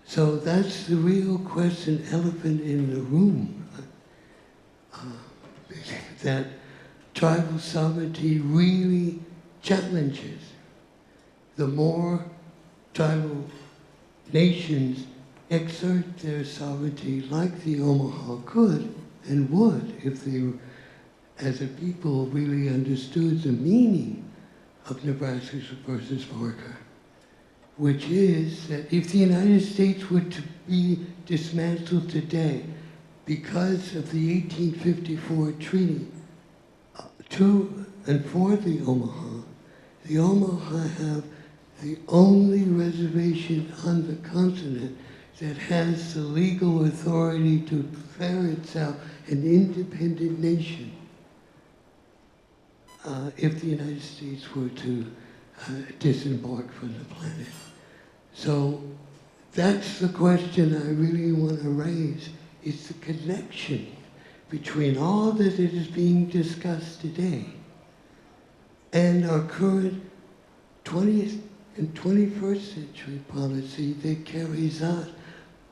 So that's the real question, elephant in the room, that tribal sovereignty really challenges. The more tribal nations exert their sovereignty like the Omaha could and would if they, as a people, really understood the meaning of Nebraska versus Parker, which is that if the United States were to be dismantled today because of the 1854 treaty to and for the Omaha have the only reservation on the continent that has the legal authority to declare itself an independent nation if the United States were to disembark from the planet. So that's the question I really want to raise, is the connection between all that is being discussed today and our current 20th and 21st century policy that carries out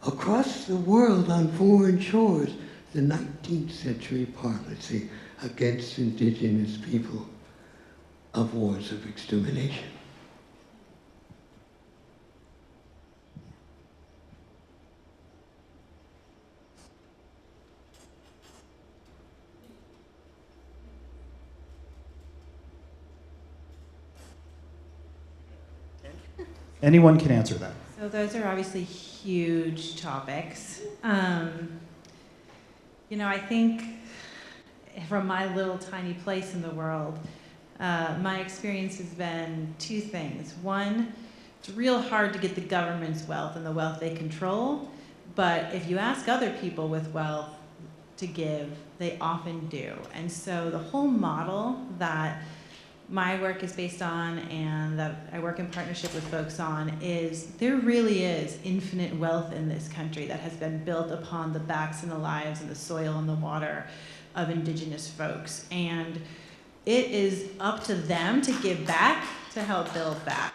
across the world on foreign shores the 19th century policy against indigenous people of wars of extermination.
Anyone can answer that.
So those are obviously huge topics. I think from my little tiny place in the world, my experience has been two things. One, it's real hard to get the government's wealth and the wealth they control, but if you ask other people with wealth to give, they often do. And so the whole model that my work is based on and that I work in partnership with folks on is there really is infinite wealth in this country that has been built upon the backs and the lives and the soil and the water of indigenous folks. And it is up to them to give back to help build back.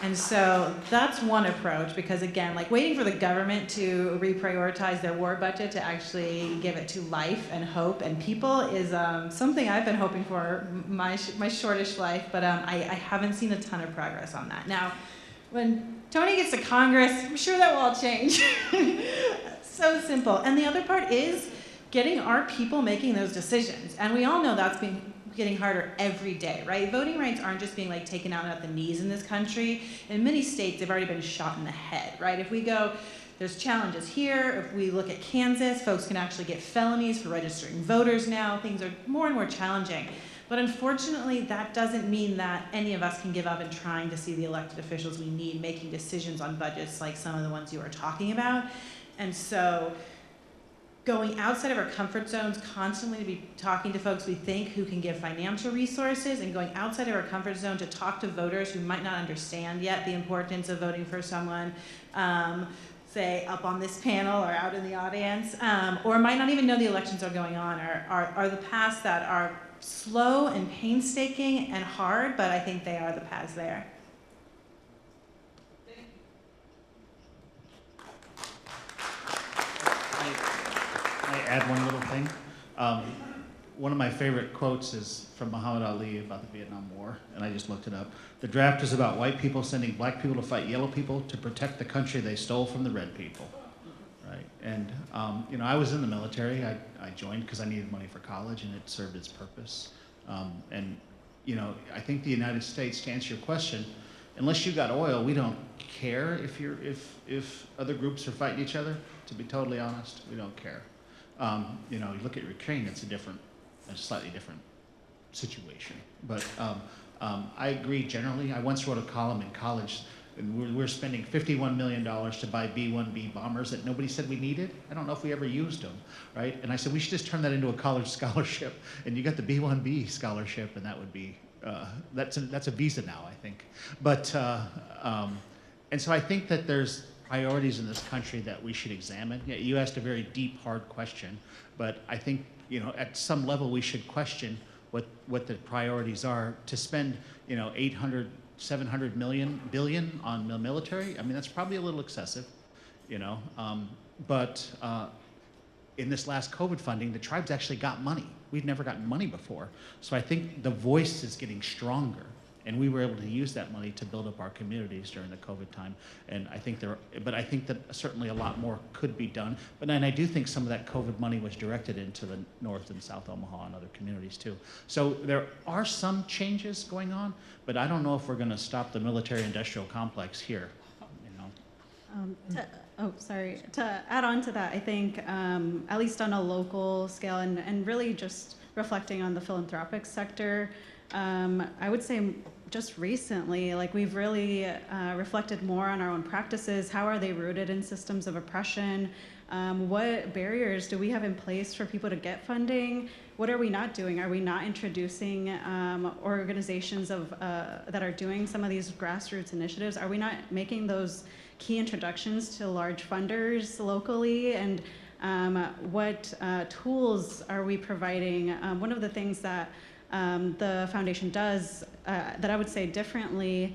And so that's one approach, because again, like waiting for the government to reprioritize their war budget to actually give it to life and hope and people is something I've been hoping for my shortish life, but I haven't seen a ton of progress on that. Now, when Tony gets to Congress, I'm sure that will all change. So simple. And the other part is getting our people making those decisions. And we all know that's been getting harder every day, right? Voting rights aren't just being like taken out at the knees in this country. In many states, they've already been shot in the head, right? If we go, there's challenges here. If we look at Kansas, folks can actually get felonies for registering voters now. Things are more and more challenging. But unfortunately, that doesn't mean that any of us can give up in trying to see the elected officials we need making decisions on budgets like some of the ones you are talking about. And so going outside of our comfort zones, constantly to be talking to folks we think who can give financial resources, and going outside of our comfort zone to talk to voters who might not understand yet the importance of voting for someone, say up on this panel or out in the audience, or might not even know the elections are going on, are the paths that are slow and painstaking and hard, but I think they are the paths there.
I add one little thing. One of my favorite quotes is from Muhammad Ali about the Vietnam War, and I just looked it up. The draft is about white people sending black people to fight yellow people to protect the country they stole from the red people. Right? And you know, I was in the military. I joined because I needed money for college, and it served its purpose. And you know, I think the United States, to answer your question, unless you got oil, we don't care if other groups are fighting each other. To be totally honest, we don't care. You know, you look at Ukraine; it's a slightly different situation. But I agree generally. I once wrote a column in college, and we're spending $51 million to buy B-1B bombers that nobody said we needed. I don't know if we ever used them, right? And I said we should just turn that into a college scholarship, and you got the B-1B scholarship, and that would be that's a visa now, I think. But and so I think that there's priorities in this country that we should examine. Yeah, you asked a very deep, hard question, but I think, you know, at some level we should question what the priorities are. To spend, you know, 800, 700 billion on the military, I mean, that's probably a little excessive, you know. But in this last COVID funding, the tribes actually got money. We've never gotten money before. So I think the voice is getting stronger. And we were able to use that money to build up our communities during the COVID time. And I think but I think that certainly a lot more could be done. But then I do think some of that COVID money was directed into the North and South Omaha and other communities too. So there are some changes going on, but I don't know if we're gonna stop the military-industrial complex here, you know.
To add on to that, I think at least on a local scale and really just reflecting on the philanthropic sector, I would say just recently, like we've really reflected more on our own practices. How are they rooted in systems of oppression? What barriers do we have in place for people to get funding? What are we not doing? Are we not introducing organizations that are doing some of these grassroots initiatives? Are we not making those key introductions to large funders locally? And what tools are we providing? One of the things that the foundation does that I would say differently,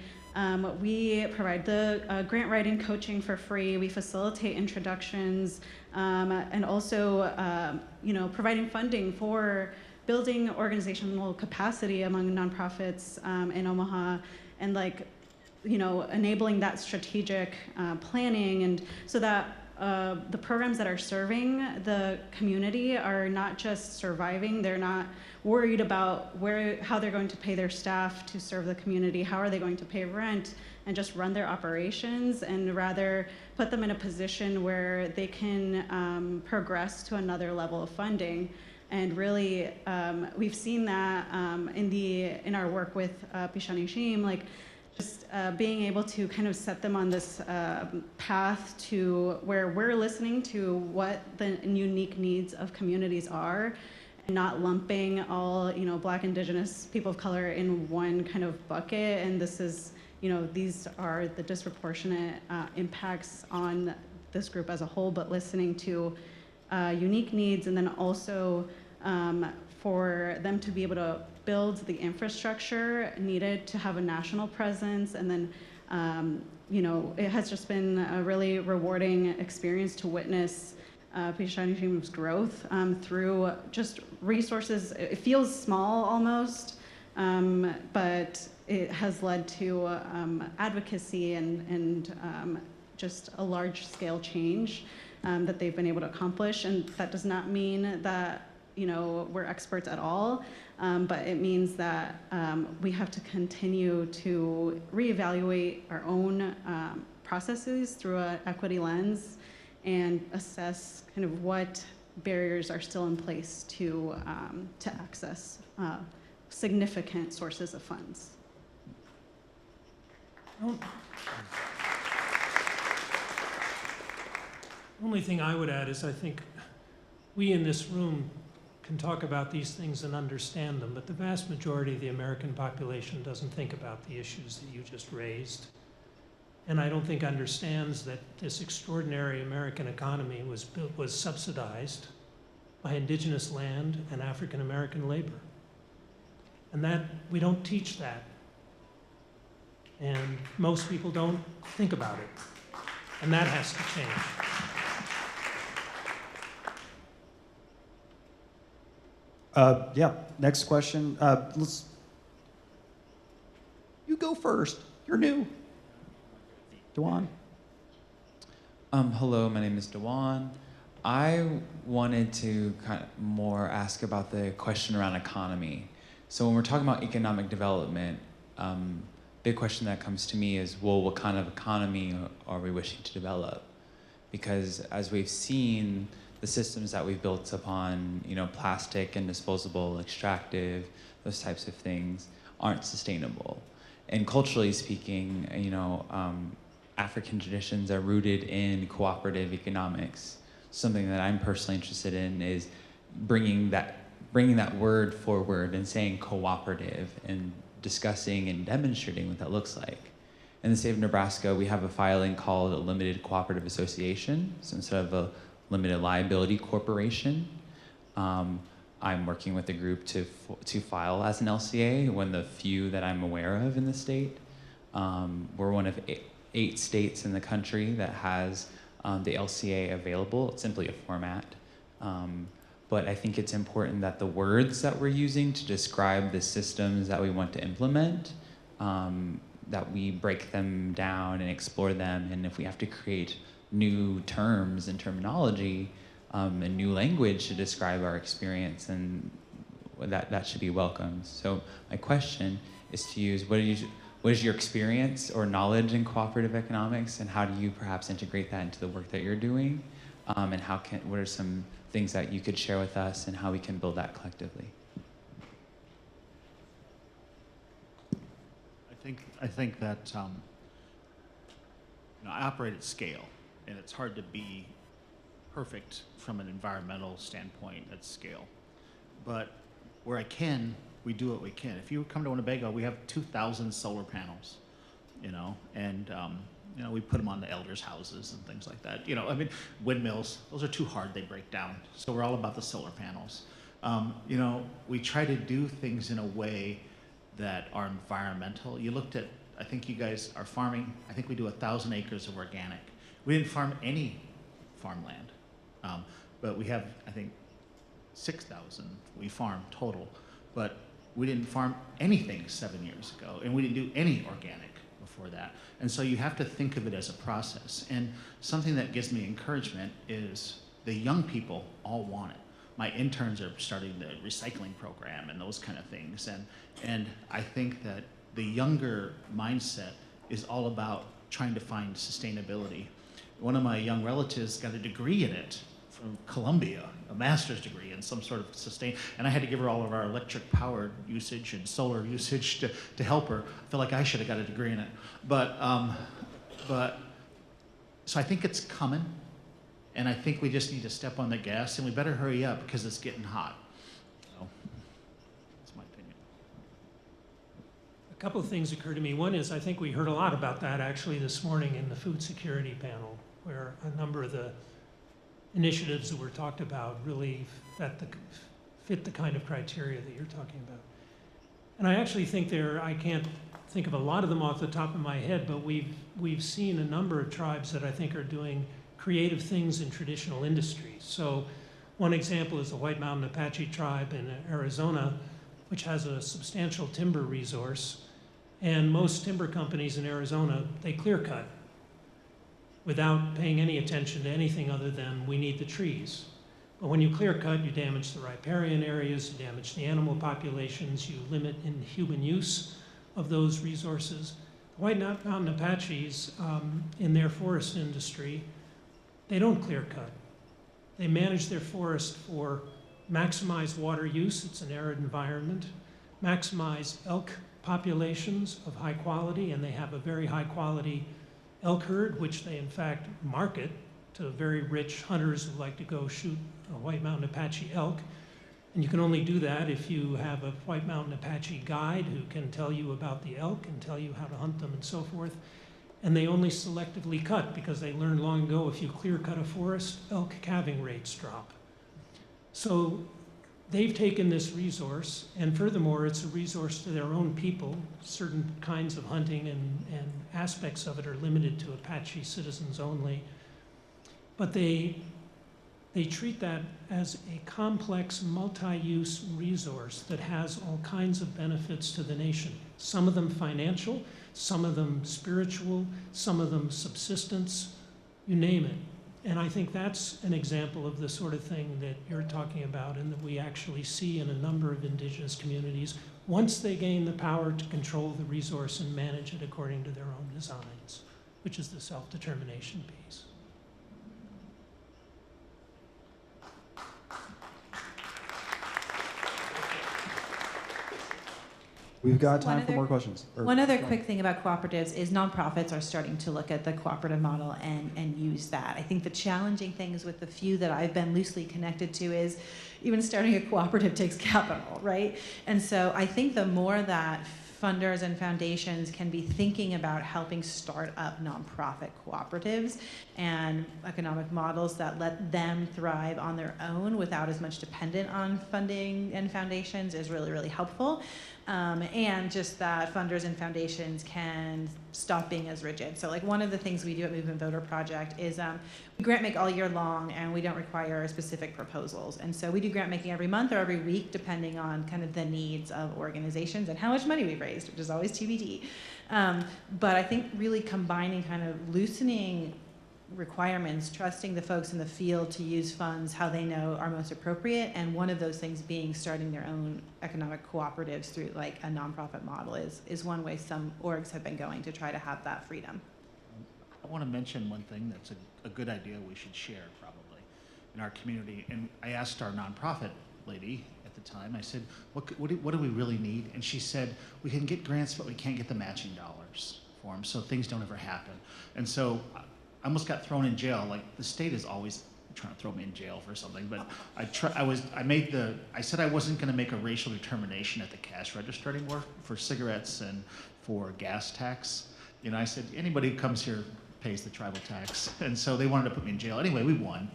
we provide the grant writing coaching for free. We facilitate introductions, and also you know, providing funding for building organizational capacity among nonprofits in Omaha, and like, you know, enabling that strategic planning, and so that the programs that are serving the community are not just surviving. They're not worried about how they're going to pay their staff to serve the community, how are they going to pay rent and just run their operations, and rather put them in a position where they can progress to another level of funding. And really, we've seen that in our work with Pishanishim, like just being able to kind of set them on this path to where we're listening to what the unique needs of communities are, and not lumping all, you know, Black, Indigenous, people of color in one kind of bucket. And this is, you know, these are the disproportionate impacts on this group as a whole, but listening to unique needs, and then also for them to be able to build the infrastructure needed to have a national presence. And then, you know, it has just been a really rewarding experience to witness Pishanishim's growth through just resources. It feels small almost, but it has led to advocacy and just a large scale change that they've been able to accomplish. And that does not mean that, we're experts at all, but it means that we have to continue to reevaluate our own processes through an equity lens and assess kind of what barriers are still in place to access significant sources of funds.
The only thing I would add is I think we in this room can talk about these things and understand them, but the vast majority of the American population doesn't think about the issues that you just raised. And I don't think understands that this extraordinary American economy was subsidized by indigenous land and African American labor. And that, we don't teach that. And most people don't think about it. And that has to change.
Yeah, next question. You go first. You're new. Dewan.
Hello, my name is Dewan. I wanted to kind of more ask about the question around economy. So when we're talking about economic development, big question that comes to me is, well, what kind of economy are we wishing to develop? Because as we've seen, the systems that we've built upon, plastic and disposable, extractive, those types of things aren't sustainable. And culturally speaking, African traditions are rooted in cooperative economics. Something that I'm personally interested in is bringing that word forward and saying cooperative and discussing and demonstrating what that looks like. In the state of Nebraska, we have a filing called a limited cooperative association. So instead of a limited liability corporation, I'm working with a group to file as an LCA, one of the few that I'm aware of in the state. We're one of 8 states in the country that has the LCA available. It's simply a format. But I think it's important that the words that we're using to describe the systems that we want to implement, that we break them down and explore them. And if we have to create new terms and terminology and new language to describe our experience, and that should be welcomed. So my question is to use, what is your experience or knowledge in cooperative economics, and how do you perhaps integrate that into the work that you're doing? And what are some things that you could share with us, and how we can build that collectively?
I think that I operate at scale, and it's hard to be perfect from an environmental standpoint at scale. But where I can, we do what we can. If you come to Winnebago, we have 2,000 solar panels, and we put them on the elders' houses and things like that. Windmills, those are too hard, they break down. So we're all about the solar panels. We try to do things in a way that are environmental. You looked at, I think you guys are farming, I think we do 1,000 acres of organic. We didn't farm any farmland, but we have, I think, 6,000 we farm total, but we didn't farm anything 7 years ago, and we didn't do any organic before that. And so you have to think of it as a process. And something that gives me encouragement is the young people all want it. My interns are starting the recycling program and those kind of things. And I think that the younger mindset is all about trying to find sustainability. One of my young relatives got a degree in it from Columbia, a master's degree in some sort of and I had to give her all of our electric power usage and solar usage to help her. I feel like I should have got a degree in it. But so I think it's coming, and I think we just need to step on the gas, and we better hurry up because it's getting hot. So that's my opinion.
A couple of things occur to me. One is, I think we heard a lot about that actually this morning in the food security panel, where a number of the initiatives that were talked about really fit the kind of criteria that you're talking about. And I actually think I can't think of a lot of them off the top of my head, but we've seen a number of tribes that I think are doing creative things in traditional industries. So one example is the White Mountain Apache tribe in Arizona, which has a substantial timber resource. And most timber companies in Arizona, they clear cut without paying any attention to anything other than we need the trees. But when you clear cut, you damage the riparian areas, you damage the animal populations, you limit in human use of those resources. The White Mountain Apaches, in their forest industry, they don't clear cut. They manage their forest for maximize water use, it's an arid environment, maximize elk populations of high quality, and they have a very high quality elk herd, which they in fact market to very rich hunters who like to go shoot a White Mountain Apache elk. And you can only do that if you have a White Mountain Apache guide who can tell you about the elk and tell you how to hunt them and so forth. And they only selectively cut because they learned long ago if you clear cut a forest, elk calving rates drop. So they've taken this resource, and furthermore, it's a resource to their own people. Certain kinds of hunting and aspects of it are limited to Apache citizens only. But they treat that as a complex, multi-use resource that has all kinds of benefits to the nation. Some of them financial, some of them spiritual, some of them subsistence, you name it. And I think that's an example of the sort of thing that you're talking about and that we actually see in a number of indigenous communities once they gain the power to control the resource and manage it according to their own designs, which is the self-determination piece.
We've got time for more questions.
One other quick thing about cooperatives is nonprofits are starting to look at the cooperative model and use that. I think the challenging things with the few that I've been loosely connected to is even starting a cooperative takes capital, right? And so I think the more that funders and foundations can be thinking about helping start up nonprofit cooperatives and economic models that let them thrive on their own without as much dependent on funding and foundations is really, really helpful. And just that funders and foundations can stop being as rigid. So like one of the things we do at Movement Voter Project is we grant make all year long and we don't require specific proposals. And so we do grant making every month or every week depending on kind of the needs of organizations and how much money we've raised, which is always TBD. But I think really combining kind of loosening requirements, trusting the folks in the field to use funds how they know are most appropriate, and one of those things being starting their own economic cooperatives through like a nonprofit model is one way some orgs have been going to try to have that freedom.
I want to mention one thing that's a good idea we should share probably in our community. And I asked our nonprofit lady at the time, I said, what do we really need? And she said, we can get grants, but we can't get the matching dollars for them, so things don't ever happen. And so I almost got thrown in jail. Like the state is always trying to throw me in jail for something, but I said I wasn't going to make a racial determination at the cash register anymore for cigarettes and for gas tax. You know, I said anybody who comes here pays the tribal tax, and so they wanted to put me in jail. Anyway, we won,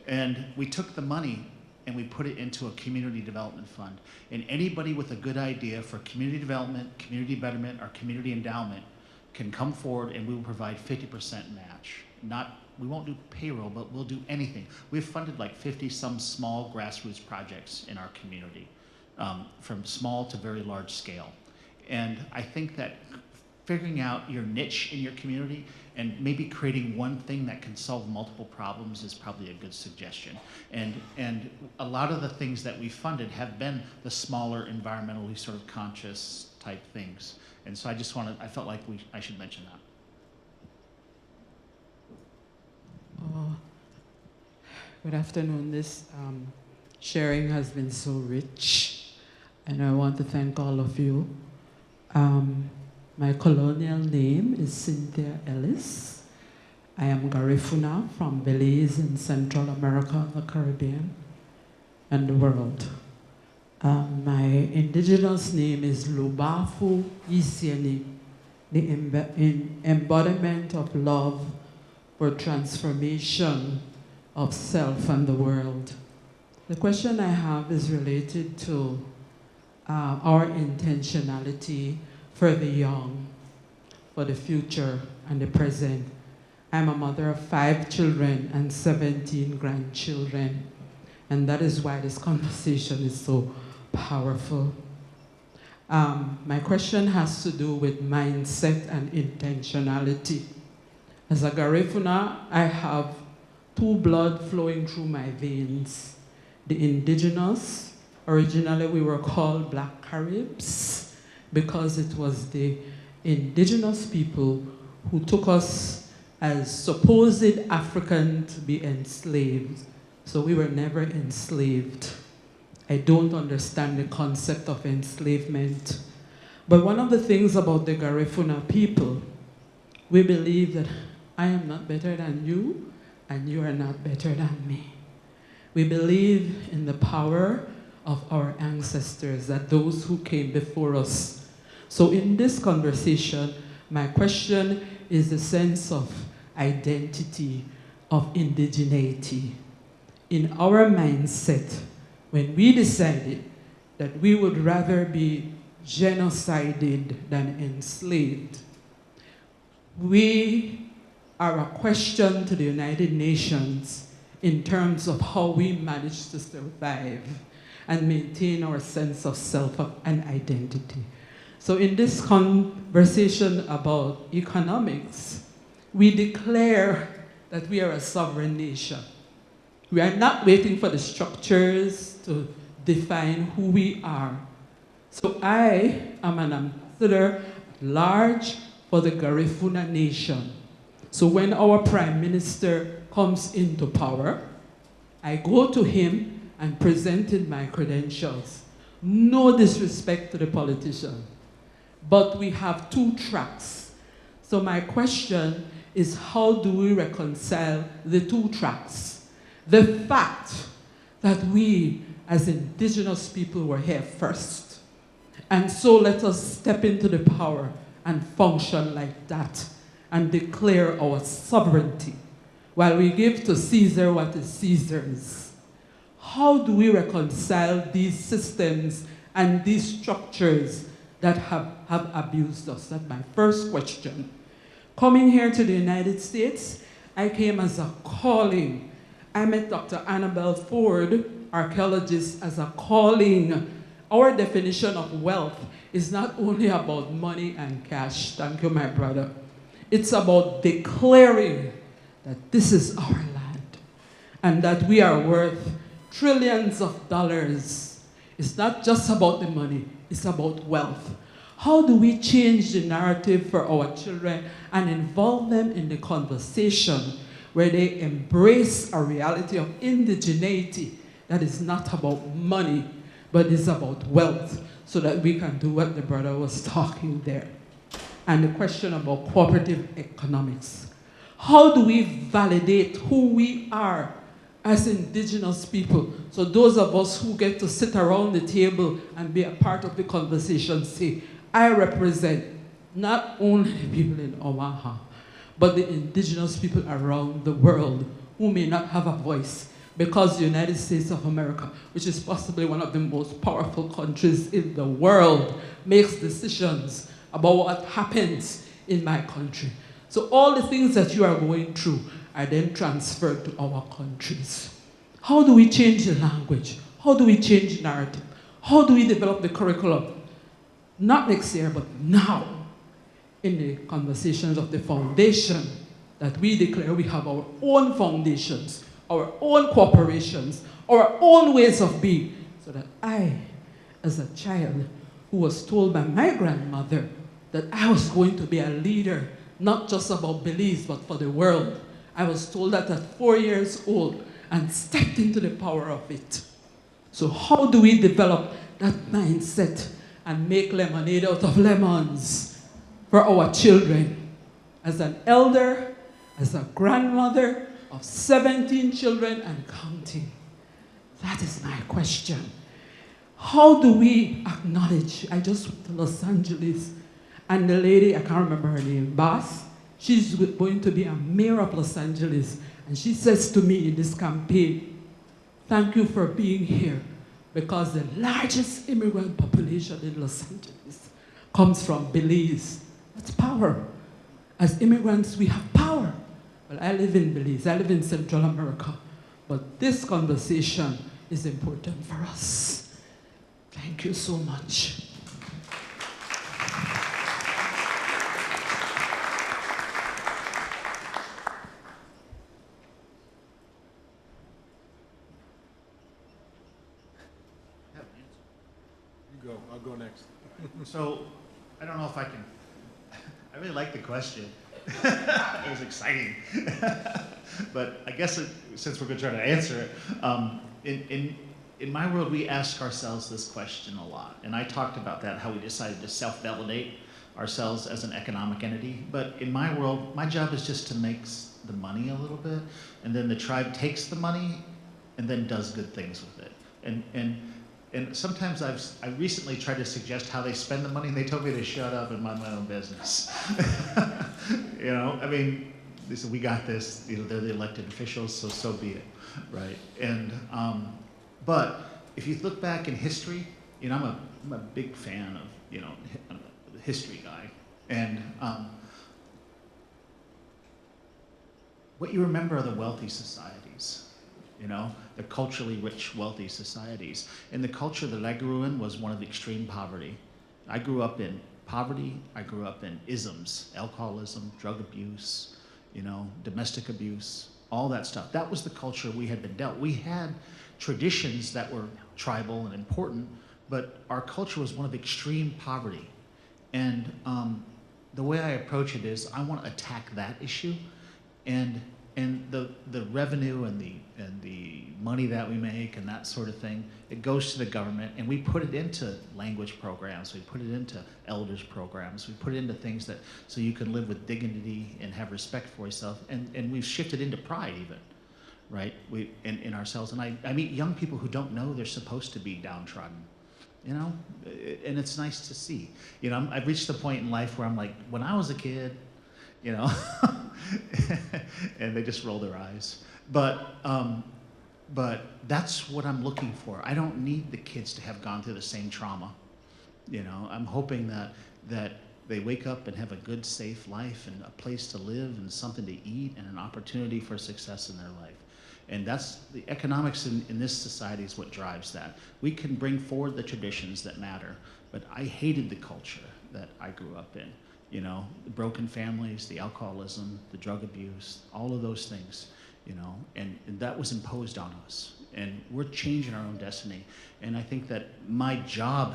and we took the money and we put it into a community development fund. And anybody with a good idea for community development, community betterment, or community endowment can come forward and we will provide 50% match. We won't do payroll, but we'll do anything. We've funded like 50 some small grassroots projects in our community, from small to very large scale. And I think that figuring out your niche in your community and maybe creating one thing that can solve multiple problems is probably a good suggestion. And a lot of the things that we funded have been the smaller, environmentally sort of conscious type things. And so I felt like I should mention that.
Good afternoon. This sharing has been so rich, and I want to thank all of you. My colonial name is Cynthia Ellis. I am Garifuna from Belize in Central America, the Caribbean, and the world. My indigenous name is Lubafu Isieni, the embodiment of love for transformation of self and the world. The question I have is related to our intentionality for the young, for the future and the present. I'm a mother of 5 children and 17 grandchildren, and that is why this conversation is so powerful. My question has to do with mindset and intentionality. As a Garifuna, I have two blood flowing through my veins. The Indigenous, originally we were called Black Caribs because it was the Indigenous people who took us as supposed African to be enslaved. So we were never enslaved. I don't understand the concept of enslavement. But one of the things about the Garifuna people, we believe that I am not better than you, and you are not better than me. We believe in the power of our ancestors, that those who came before us. So in this conversation, my question is the sense of identity, of indigeneity. In our mindset, when we decided that we would rather be genocided than enslaved, we are a question to the United Nations in terms of how we manage to survive and maintain our sense of self and identity. So in this conversation about economics, we declare that we are a sovereign nation. We are not waiting for the structures to define who we are. So I am an ambassador at large for the Garifuna nation. So when our prime minister comes into power, I go to him and presented my credentials. No disrespect to the politician, but we have two tracks. So my question is, how do we reconcile the two tracks? The fact that we as Indigenous people were here first, and so let us step into the power and function like that and declare our sovereignty while we give to Caesar what is Caesar's. How do we reconcile these systems and these structures that have abused us? That's my first question. Coming here to the United States, I came as a calling. I met Dr. Annabelle Ford, archaeologist, as a calling. Our definition of wealth is not only about money and cash, thank you, my brother. It's about declaring that this is our land and that we are worth trillions of dollars. It's not just about the money, it's about wealth. How do we change the narrative for our children and involve them in the conversation where they embrace a reality of indigeneity that is not about money, but is about wealth, so that we can do what the brother was talking there. And the question about cooperative economics. How do we validate who we are as Indigenous people? So those of us who get to sit around the table and be a part of the conversation say, I represent not only the people in Omaha, but the Indigenous people around the world who may not have a voice, because the United States of America, which is possibly one of the most powerful countries in the world, makes decisions about what happens in my country. So all the things that you are going through are then transferred to our countries. How do we change the language? How do we change narrative? How do we develop the curriculum? Not next year, but now, in the conversations of the foundation, that we declare we have our own foundations, our own corporations, our own ways of being, so that I, as a child who was told by my grandmother that I was going to be a leader, not just about beliefs, but for the world. I was told that at 4 years old and stepped into the power of it. So how do we develop that mindset and make lemonade out of lemons for our children? As an elder, as a grandmother of 17 children and counting, that is my question. How do we acknowledge? I just went to Los Angeles, and the lady, I can't remember her name, Bass, she's going to be a mayor of Los Angeles, and she says to me in this campaign, thank you for being here, because the largest immigrant population in Los Angeles comes from Belize. That's power. As immigrants, we have power. Well, I live in Belize, I live in Central America, but this conversation is important for us. Thank you so much.
go next.
So, I don't know if I can, I really like the question. It was exciting. But I guess since we're going to try to answer it, in my world, we ask ourselves this question a lot. And I talked about that, how we decided to self-validate ourselves as an economic entity. But in my world, my job is just to make the money a little bit, and then the tribe takes the money and then does good things with it. And sometimes I recently tried to suggest how they spend the money, and they told me to shut up and mind my own business. You know, I mean, they said, we got this, you know, they're the elected officials, so be it, right? And, but if you look back in history, you know, I'm a big fan of, you know, I'm a history guy. And what you remember are the wealthy societies. You know, the culturally rich, wealthy societies. And the culture that I grew in was one of extreme poverty. I grew up in poverty. I grew up in isms, alcoholism, drug abuse, you know, domestic abuse, all that stuff. That was the culture we had been dealt. We had traditions that were tribal and important, but our culture was one of extreme poverty. And the way I approach it is I want to attack that issue, and the revenue and the money that we make and that sort of thing, it goes to the government, and we put it into language programs, we put it into elders programs, we put it into things that so you can live with dignity and have respect for yourself, and we've shifted into pride even, right? In ourselves, and I meet young people who don't know they're supposed to be downtrodden, you know, and it's nice to see. You know, I've reached the point in life where I'm like, when I was a kid, you know, and they just roll their eyes. But that's what I'm looking for. I don't need the kids to have gone through the same trauma. You know, I'm hoping that they wake up and have a good, safe life and a place to live and something to eat and an opportunity for success in their life. And that's the economics in this society is what drives that. We can bring forward the traditions that matter, but I hated the culture that I grew up in. You know, the broken families, the alcoholism, the drug abuse, all of those things, you know, and that was imposed on us. And we're changing our own destiny. And I think that my job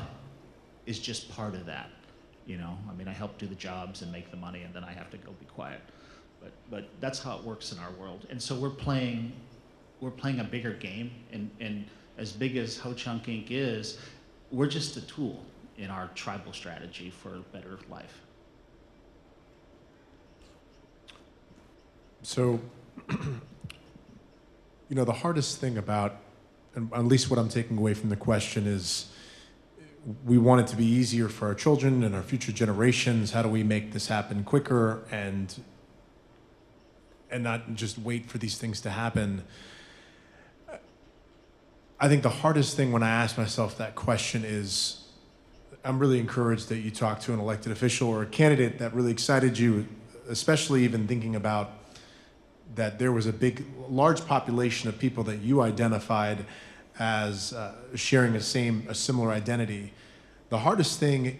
is just part of that, you know. I mean, I help do the jobs and make the money, and then I have to go be quiet. But that's how it works in our world. And so we're playing a bigger game, and as big as Ho Chunk Inc. is, we're just a tool in our tribal strategy for a better life.
So, you know, the hardest thing about, and at least what I'm taking away from the question is, we want it to be easier for our children and our future generations. How do we make this happen quicker and not just wait for these things to happen? I think the hardest thing when I ask myself that question is, I'm really encouraged that you talked to an elected official or a candidate that really excited you, especially even thinking about that there was a large population of people that you identified as sharing a similar identity. The hardest thing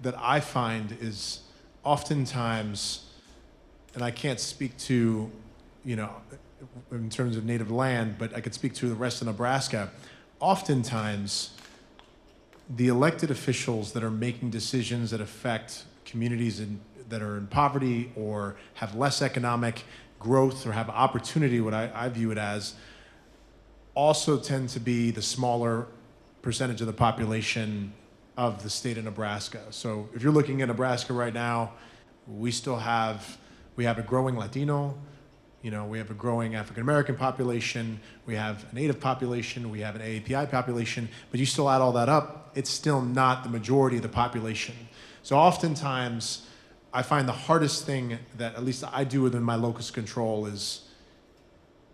that I find is oftentimes, and I can't speak to, you know, in terms of native land, but I could speak to the rest of Nebraska. Oftentimes, the elected officials that are making decisions that affect communities that are in poverty or have less economic growth or have opportunity, what I view it as, also tend to be the smaller percentage of the population of the state of Nebraska. So if you're looking at Nebraska right now, we have a growing Latino, you know, we have a growing African American population, we have a Native population, we have an AAPI population, but you still add all that up, it's still not the majority of the population. So oftentimes, I find the hardest thing that at least I do within my locus control is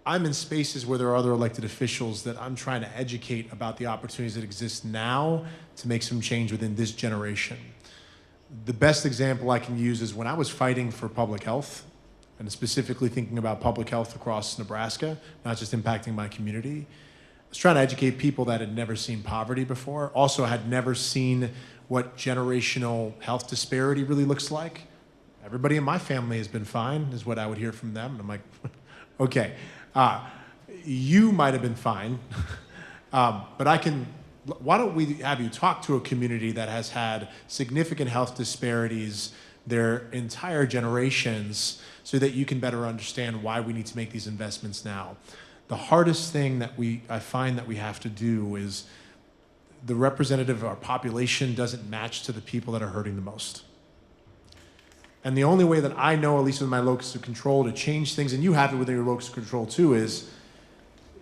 I'm in spaces where there are other elected officials that I'm trying to educate about the opportunities that exist now to make some change within this generation. The best example I can use is when I was fighting for public health, and specifically thinking about public health across Nebraska, not just impacting my community. I was trying to educate people that had never seen poverty before, also had never seen what generational health disparity really looks like. Everybody in my family has been fine, is what I would hear from them. And I'm like, okay, you might have been fine, but I can why don't we have you talk to a community that has had significant health disparities their entire generations so that you can better understand why we need to make these investments now. The hardest thing that I find that we have to do is the representative of our population doesn't match to the people that are hurting the most. And the only way that I know, at least with my locus of control, to change things, and you have it within your locus of control too, is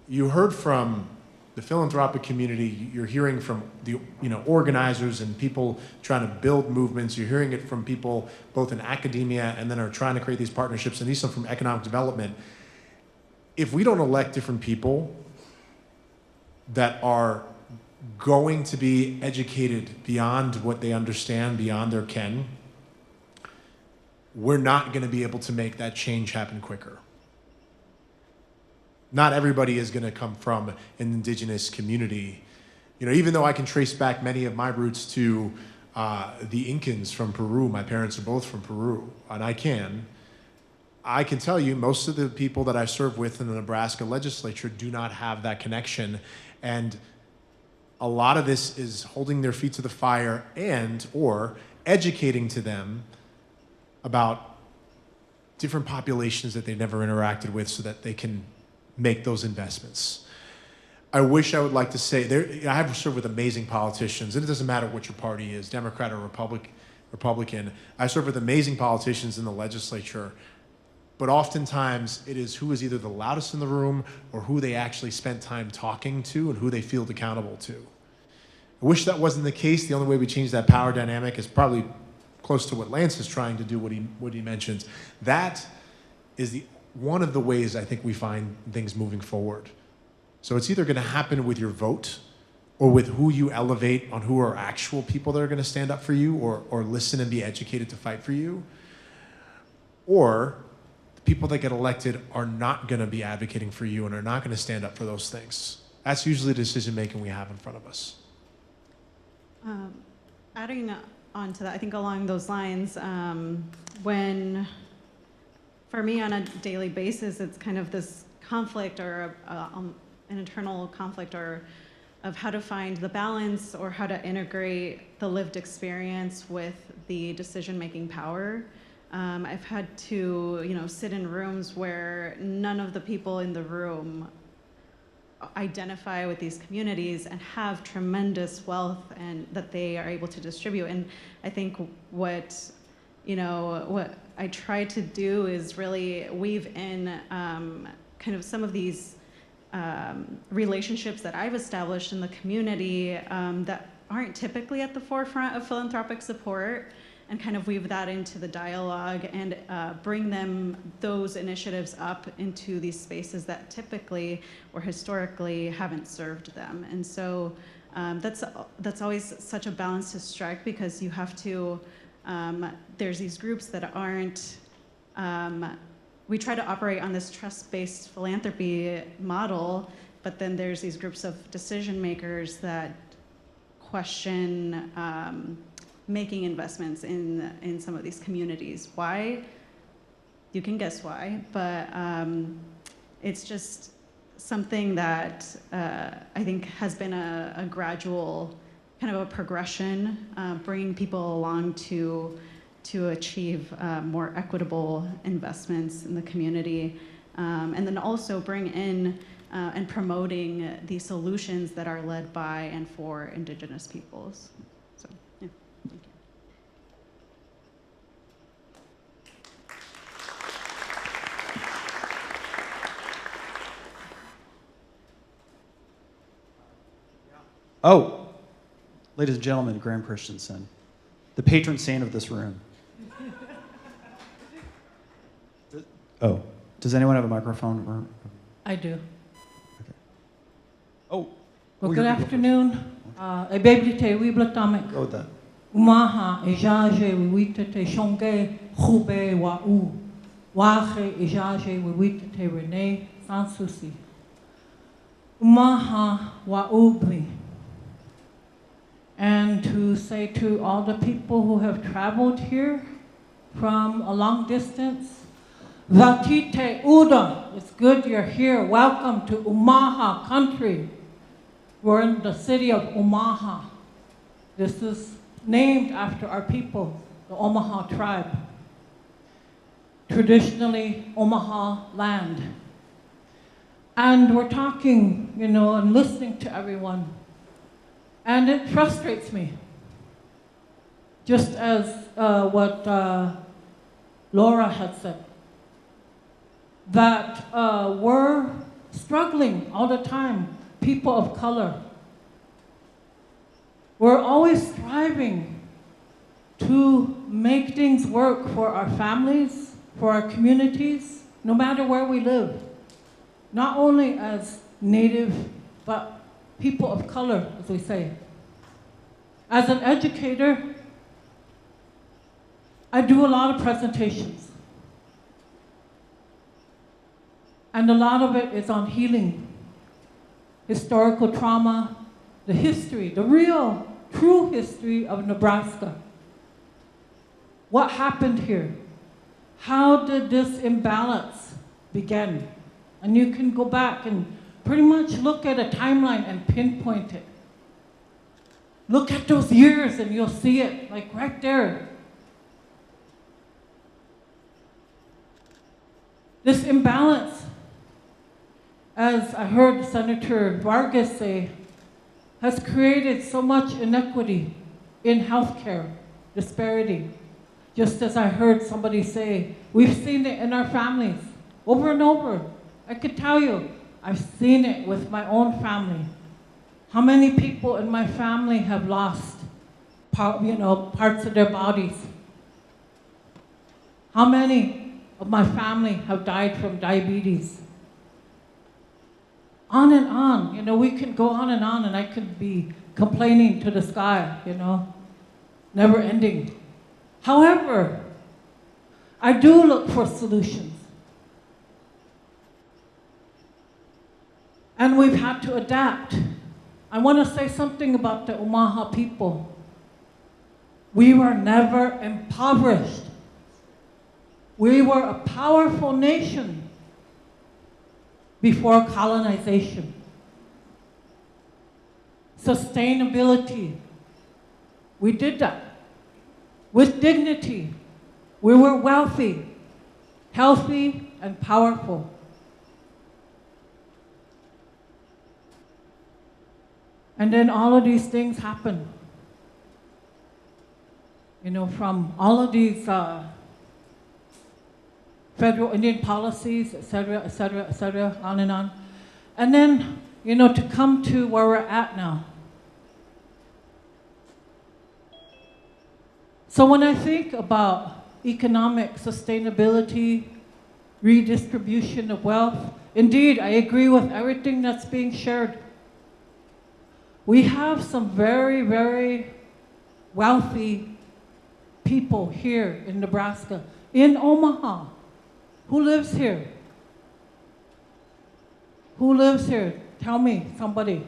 you heard from the philanthropic community, you're hearing from the organizers and people trying to build movements, you're hearing it from people both in academia and then are trying to create these partnerships, and these are from economic development. If we don't elect different people that are going to be educated beyond what they understand, beyond their ken, we're not going to be able to make that change happen quicker. Not everybody is going to come from an indigenous community. Even though I can trace back many of my roots to the Incans from Peru, my parents are both from Peru, and I can tell you most of the people that I serve with in the Nebraska legislature do not have that connection. And a lot of this is holding their feet to the fire or educating to them about different populations that they've never interacted with so that they can make those investments. I wish I would like to say, I have served with amazing politicians, and it doesn't matter what your party is, Democrat or Republican. I serve with amazing politicians in the legislature, but oftentimes it is who is either the loudest in the room or who they actually spent time talking to and who they feel accountable to. I wish that wasn't the case. The only way we change that power dynamic is probably close to what Lance is trying to do, what he mentions. That is one of the ways I think we find things moving forward. So it's either going to happen with your vote or with who you elevate on who are actual people that are going to stand up for you or listen and be educated to fight for you, or the people that get elected are not going to be advocating for you and are not going to stand up for those things. That's usually the decision making we have in front of us.
Adding on to that, I think along those lines, when for me on a daily basis, it's kind of this conflict or an internal conflict of how to find the balance or how to integrate the lived experience with the decision-making power. I've had to, sit in rooms where none of the people in the room identify with these communities and have tremendous wealth and that they are able to distribute. And I think what I try to do is really weave in kind of some of these relationships that I've established in the community that aren't typically at the forefront of philanthropic support, and kind of weave that into the dialogue and bring those initiatives up into these spaces that typically or historically haven't served them. And so that's always such a balance to strike, because you have to, there's these groups that aren't, we try to operate on this trust-based philanthropy model, but then there's these groups of decision makers that question making investments in some of these communities. Why? You can guess why, but it's just something that I think has been a gradual kind of a progression, bringing people along to achieve more equitable investments in the community, and then also bring in and promoting the solutions that are led by and for Indigenous peoples. So, yeah, thank you.
Oh, ladies and gentlemen, Graham Christensen, the patron saint of this room. Oh, does anyone have a microphone?
I do.
Okay. Oh.
Well, good afternoon. E baby te wibla tamek.
Go with that.
Umaha ejaje wita te shonge khube wa u. Wache ejaje wita te Rene Sansusi. Umaha wa ubli. And to say to all the people who have traveled here from a long distance, Vatite Uda, it's good you're here. Welcome to Omaha country. We're in the city of Omaha. This is named after our people, the Omaha tribe. Traditionally, Omaha land. And we're talking, you know, and listening to everyone. And it frustrates me. Just as what Laura had said. That we're struggling all the time, people of color. We're always striving to make things work for our families, for our communities, no matter where we live. Not only as Native, but people of color, as we say. As an educator, I do a lot of presentations. And a lot of it is on healing, historical trauma, the history, the real, true history of Nebraska. What happened here? How did this imbalance begin? And you can go back and pretty much look at a timeline and pinpoint it. Look at those years and you'll see it, like right there. This imbalance, as I heard Senator Vargas say, has created so much inequity in healthcare, disparity. Just as I heard somebody say, we've seen it in our families over and over. I could tell you, I've seen it with my own family. How many people in my family have lost parts of their bodies? How many of my family have died from diabetes? On and on, you know, we can go on and I could be complaining to the sky, you know, never ending. However, I do look for solutions. And we've had to adapt. I want to say something about the Omaha people. We were never impoverished. We were a powerful nation before colonization. Sustainability. We did that. With dignity. We were wealthy, healthy, and powerful. And then all of these things happen. You know, from all of these federal Indian policies, et cetera, on and on. And then, you know, to come to where we're at now. So when I think about economic sustainability, redistribution of wealth, indeed, I agree with everything that's being shared. We have some very, very wealthy people here in Nebraska, in Omaha. Who lives here? Who lives here? Tell me, somebody.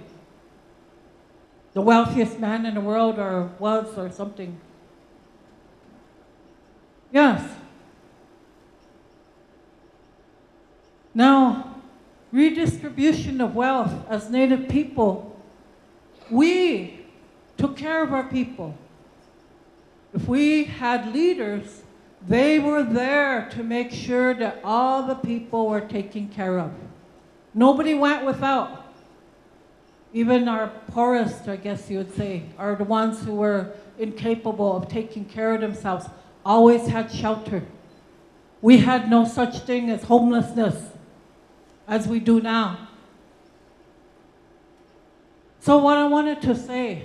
The wealthiest man in the world, or was, or something. Yes. Now, redistribution of wealth as Native people, we took care of our people. If we had leaders, they were there to make sure that all the people were taken care of. Nobody went without. Even our poorest, I guess you would say, are the ones who were incapable of taking care of themselves, always had shelter. We had no such thing as homelessness as we do now. So what I wanted to say,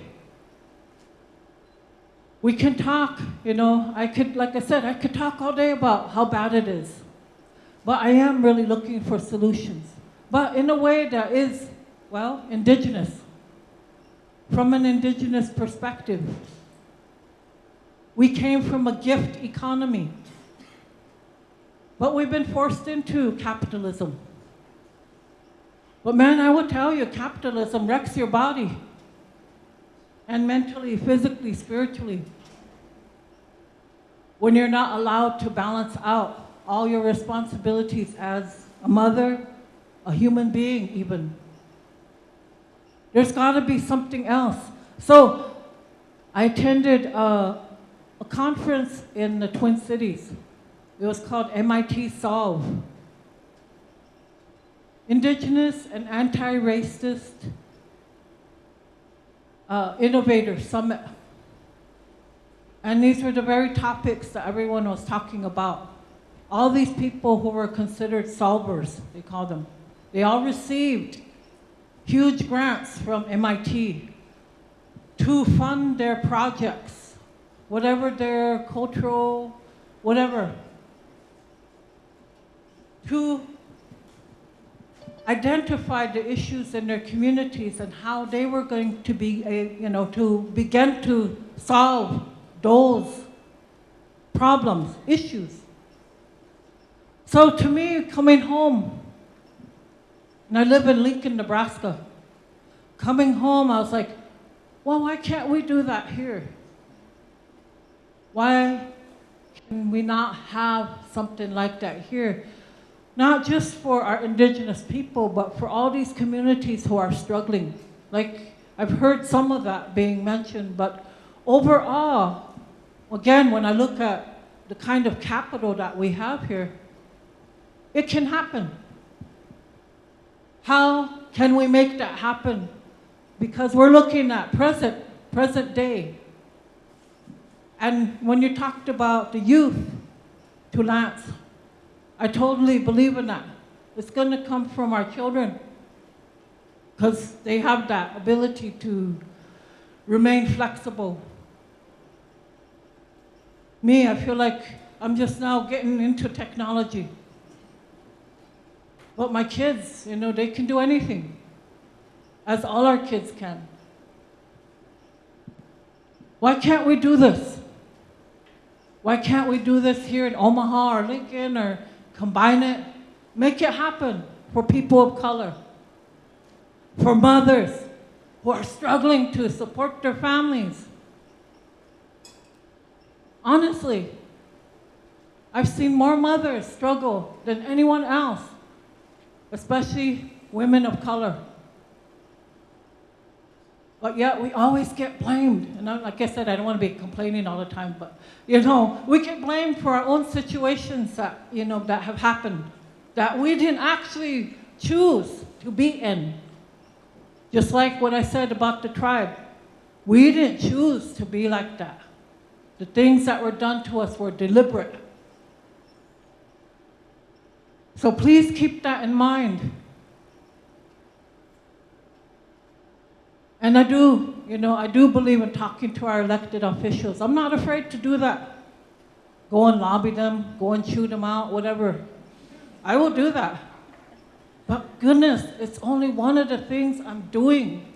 we can talk, you know, like I said, I could talk all day about how bad it is. But I am really looking for solutions. But in a way that is, well, indigenous. From an indigenous perspective. We came from a gift economy. But we've been forced into capitalism. But man, I will tell you, capitalism wrecks your body. And mentally, physically, spiritually. When you're not allowed to balance out all your responsibilities as a mother, a human being even. There's got to be something else. So I attended a conference in the Twin Cities. It was called MIT Solve. Indigenous and Anti-Racist Innovator Summit. And these were the very topics that everyone was talking about. All these people who were considered solvers, they call them, they all received huge grants from MIT to fund their projects, whatever their cultural, whatever, to identify the issues in their communities and how they were going to be, to begin to solve those problems, issues. So to me, coming home, and I live in Lincoln, Nebraska, coming home, I was like, well, why can't we do that here? Why can we not have something like that here? Not just for our indigenous people, but for all these communities who are struggling. Like, I've heard some of that being mentioned, but overall, again, when I look at the kind of capital that we have here, it can happen. How can we make that happen? Because we're looking at present day. And when you talked about the youth to Lance, I totally believe in that. It's going to come from our children because they have that ability to remain flexible. Me, I feel like I'm just now getting into technology. But my kids, they can do anything, as all our kids can. Why can't we do this? Why can't we do this here in Omaha or Lincoln or combine it? Make it happen for people of color, for mothers who are struggling to support their families. Honestly, I've seen more mothers struggle than anyone else, especially women of color. But yet we always get blamed. And like I said, I don't want to be complaining all the time, but we get blamed for our own situations that, that have happened, that we didn't actually choose to be in. Just like what I said about the tribe. We didn't choose to be like that. The things that were done to us were deliberate. So please keep that in mind. And I do believe in talking to our elected officials. I'm not afraid to do that. Go and lobby them, go and chew them out, whatever. I will do that. But goodness, it's only one of the things I'm doing.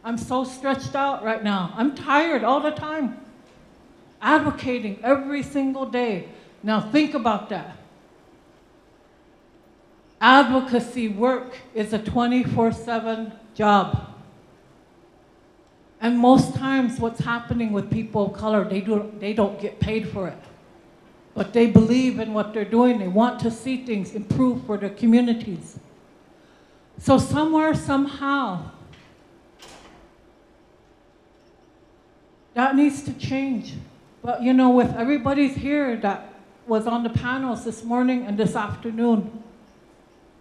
I'm so stretched out right now. I'm tired all the time. Advocating every single day. Now think about that. Advocacy work is a 24/7 job. And most times what's happening with people of color, they don't get paid for it. But they believe in what they're doing. They want to see things improve for their communities. So somewhere, somehow, that needs to change. But with everybody's here that was on the panels this morning and this afternoon,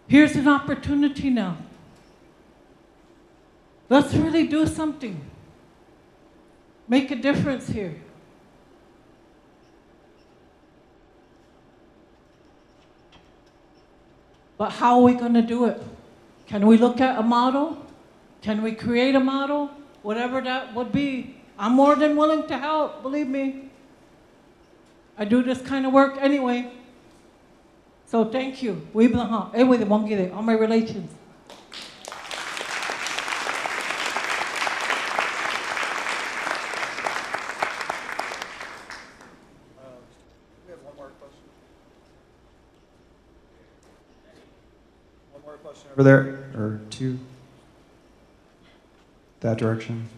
here's an opportunity now. Let's really do something. Make a difference here. But how are we going to do it? Can we look at a model? Can we create a model? Whatever that would be. I'm more than willing to help, believe me. I do this kind of work anyway. So thank you. All my relations.
We have one more question. One more question over there, or two. That direction.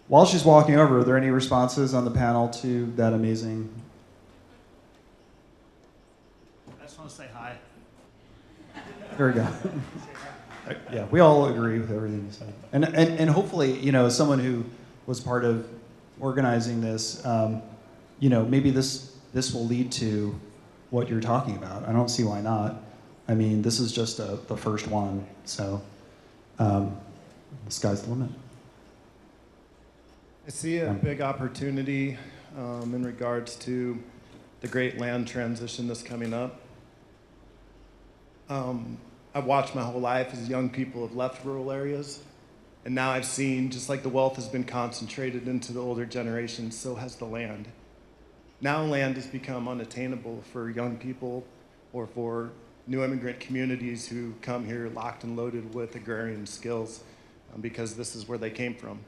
While she's walking over, are there any responses on the panel to that amazing?
I just want to say hi.
There we go. Yeah, we all agree with everything you said. And hopefully, you know, as someone who was part of organizing this, you know, maybe this will lead to what you're talking about. I don't see why not. I mean, this is just the first one, so the sky's the limit.
I see a big opportunity in regards to the great land transition that's coming up. I've watched my whole life as young people have left rural areas, and now I've seen, just like the wealth has been concentrated into the older generation, so has the land. Now land has become unattainable for young people or for new immigrant communities who come here locked and loaded with agrarian skills because this is where they came from.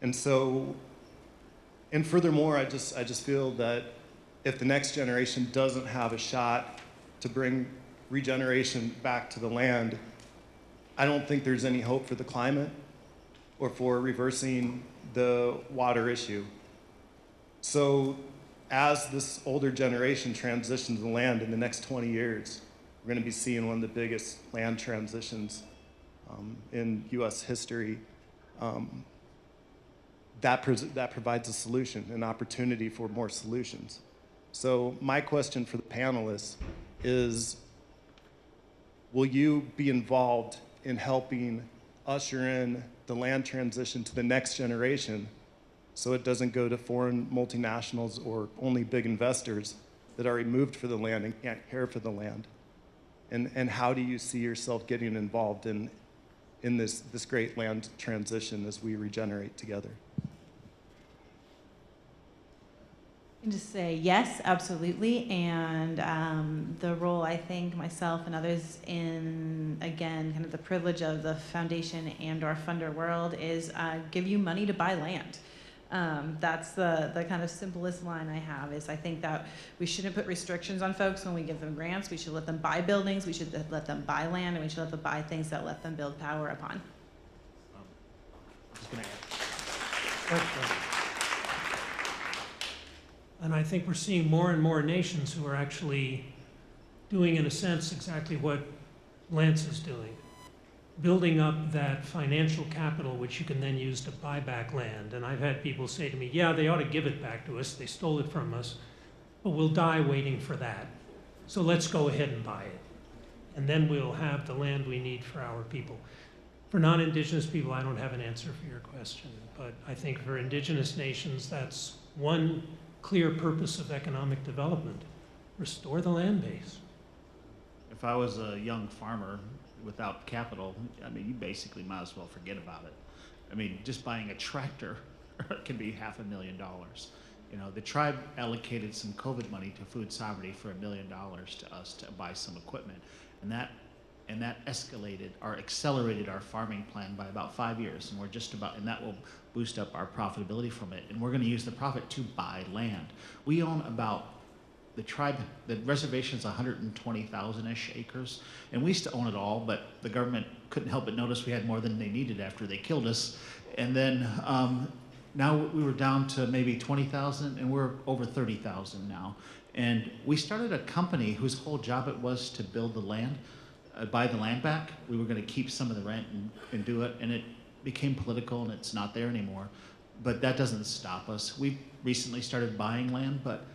And so, and furthermore, I just feel that if the next generation doesn't have a shot to bring regeneration back to the land, I don't think there's any hope for the climate or for reversing the water issue. So as this older generation transitions the land in the next 20 years, we're going to be seeing one of the biggest land transitions in U.S. history. That provides a solution, an opportunity for more solutions. So my question for the panelists is, will you be involved in helping usher in the land transition to the next generation so it doesn't go to foreign multinationals or only big investors that are removed for the land and can't care for the land? And how do you see yourself getting involved in this great land transition as we regenerate together?
And just say yes, absolutely. And the role I think myself and others in, again, kind of the privilege of the foundation and or funder world is give you money to buy land. That's the kind of simplest line I have is I think that we shouldn't put restrictions on folks when we give them grants. We should let them buy buildings, we should let them buy land, and we should let them buy things that let them build power upon.
I'm just going to add.
And I think we're seeing more and more nations who are actually doing, in a sense, exactly what Lance is doing. Building up that financial capital which you can then use to buy back land. And I've had people say to me, yeah, they ought to give it back to us. They stole it from us, but we'll die waiting for that. So let's go ahead and buy it. And then we'll have the land we need for our people. For non-Indigenous people, I don't have an answer for your question, but I think for Indigenous nations, that's one clear purpose of economic development. Restore the land base.
If I was a young farmer without capital, I mean, you basically might as well forget about it. I mean, just buying a tractor can be $500,000. You know, the tribe allocated some COVID money to food sovereignty for $1 million to us to buy some equipment, and that escalated or accelerated our farming plan by about 5 years, and we're just about, and that will boost up our profitability from it, and we're going to use the profit to buy land. We own about, the tribe, the reservation's 120,000-ish acres, and we used to own it all, but the government couldn't help but notice we had more than they needed after they killed us, and then now we were down to maybe 20,000, and we're over 30,000 now. And we started a company whose whole job it was to build the land, buy the land back. We were going to keep some of the rent and do it, and it became political, and it's not there anymore. But that doesn't stop us. We recently started buying land, but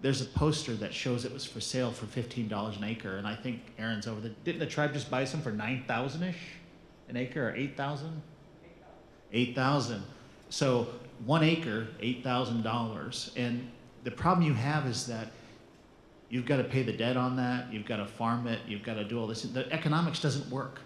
there's a poster that shows it was for sale for $15 an acre, and I think Aaron's over there. Didn't the tribe just buy some for 9,000-ish an acre, or 8,000? 8,000. So 1 acre, $8,000. And the problem you have is that you've got to pay the debt on that, you've got to farm it, you've got to do all this. The economics doesn't work.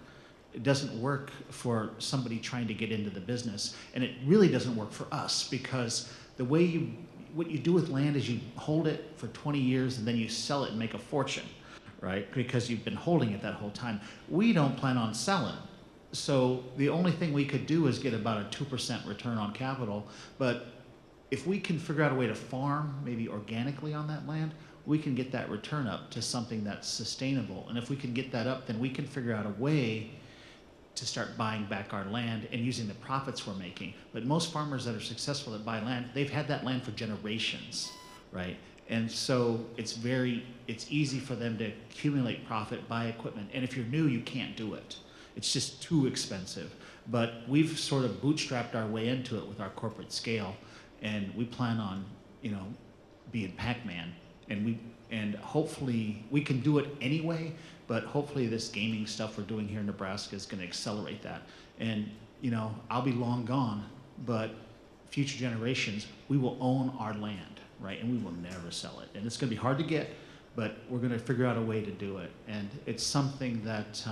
It doesn't work for somebody trying to get into the business. And it really doesn't work for us, because the way what you do with land is you hold it for 20 years and then you sell it and make a fortune, right? Because you've been holding it that whole time. We don't plan on selling. So the only thing we could do is get about a 2% return on capital. But if we can figure out a way to farm, maybe organically on that land, we can get that return up to something that's sustainable. And if we can get that up, then we can figure out a way to start buying back our land and using the profits we're making. But most farmers that are successful that buy land, they've had that land for generations, right? And so it's easy for them to accumulate profit, buy equipment. And if you're new, you can't do it. It's just too expensive. But we've sort of bootstrapped our way into it with our corporate scale, and we plan on, being Pac-Man, and hopefully we can do it anyway. But hopefully this gaming stuff we're doing here in Nebraska is going to accelerate that. And I'll be long gone, but future generations, we will own our land, right? And we will never sell it. And it's going to be hard to get, but we're going to figure out a way to do it. And it's something that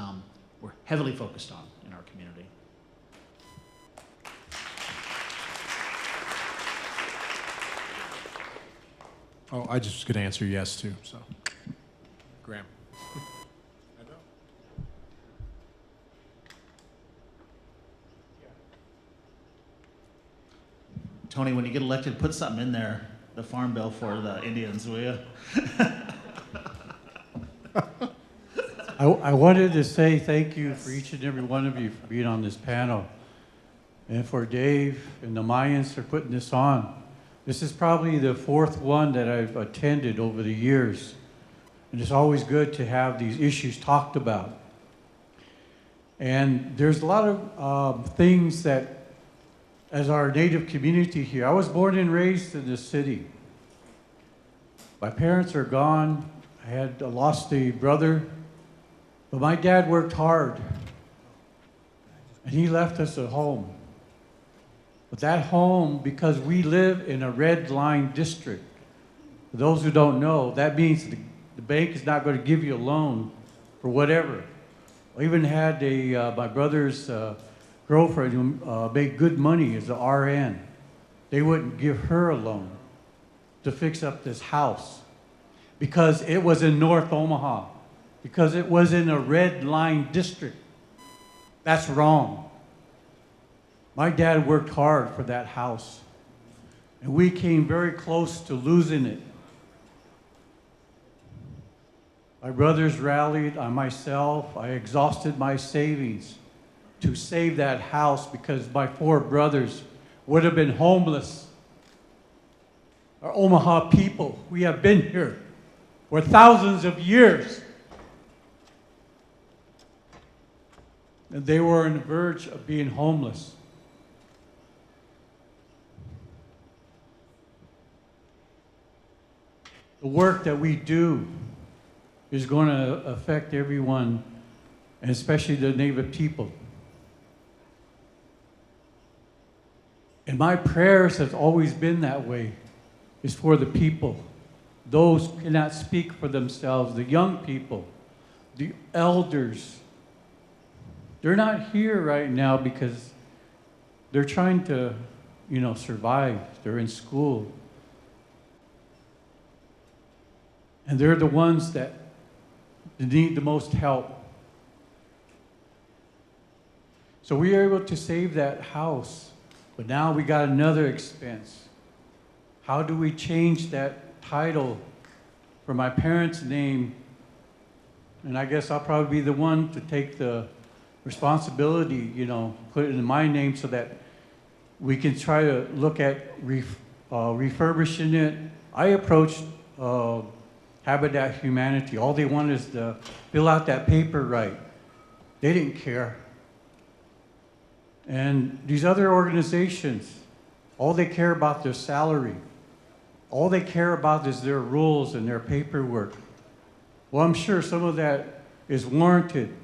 we're heavily focused on in our community.
Oh, I just was going to answer yes too. So, Graham.
Tony, when you get elected, put something in there, the farm bill for the Indians, will you?
I wanted to say thank you for each and every one of you for being on this panel, and for Dave and the Mayans for putting this on. This is probably the fourth one that I've attended over the years, and it's always good to have these issues talked about. And there's a lot of things that, as our native community here, I was born and raised in this city. My parents are gone. I had lost a brother, but my dad worked hard, and he left us a home. But that home, because we live in a red line district, for those who don't know, that means the bank is not going to give you a loan for whatever. I even had my brother's girlfriend who made good money as an RN. They wouldn't give her a loan to fix up this house because it was in North Omaha, because it was in a red line district. That's wrong. My dad worked hard for that house, and we came very close to losing it. My brothers rallied on myself. I exhausted my savings to save that house because my 4 brothers would have been homeless. Our Omaha people, we have been here for thousands of years. And they were on the verge of being homeless. The work that we do is going to affect everyone, and especially the Native people. And my prayers have always been that way, is for the people, those who cannot speak for themselves, the young people, the elders. They're not here right now because they're trying to, survive. They're in school. And they're the ones that need the most help. So we were able to save that house. But now we got another expense. How do we change that title for my parents' name? And I guess I'll probably be the one to take the responsibility, put it in my name so that we can try to look at refurbishing it. I approached Habitat Humanity. All they want is to fill out that paper right. They didn't care. And these other organizations, all they care about their salary. All they care about is their rules and their paperwork. Well, I'm sure some of that is warranted,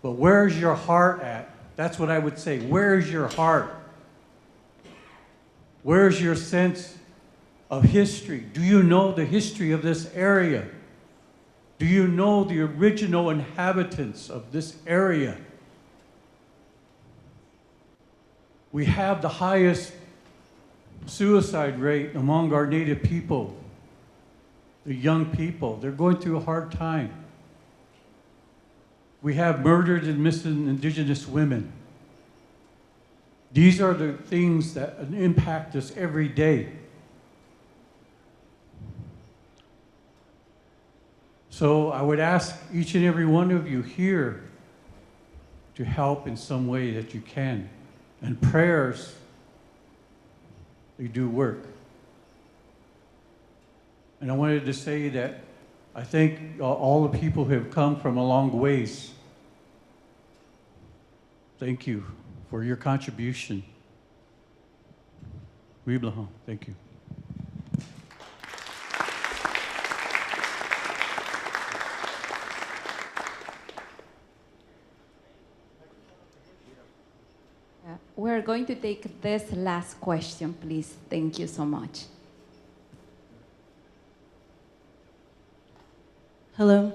but where's your heart at? That's what I would say. Where's your heart? Where's your sense of history? Do you know the history of this area? Do you know the original inhabitants of this area? We have the highest suicide rate among our Native people, the young people. They're going through a hard time. We have murdered and missing Indigenous women. These are the things that impact us every day. So I would ask each and every one of you here to help in some way that you can. And prayers, they do work. And I wanted to say that I think all the people who have come from a long ways. Thank you for your contribution. Vive la Jean. Thank you.
We're going to take this last question, please. Thank you so much.
Hello.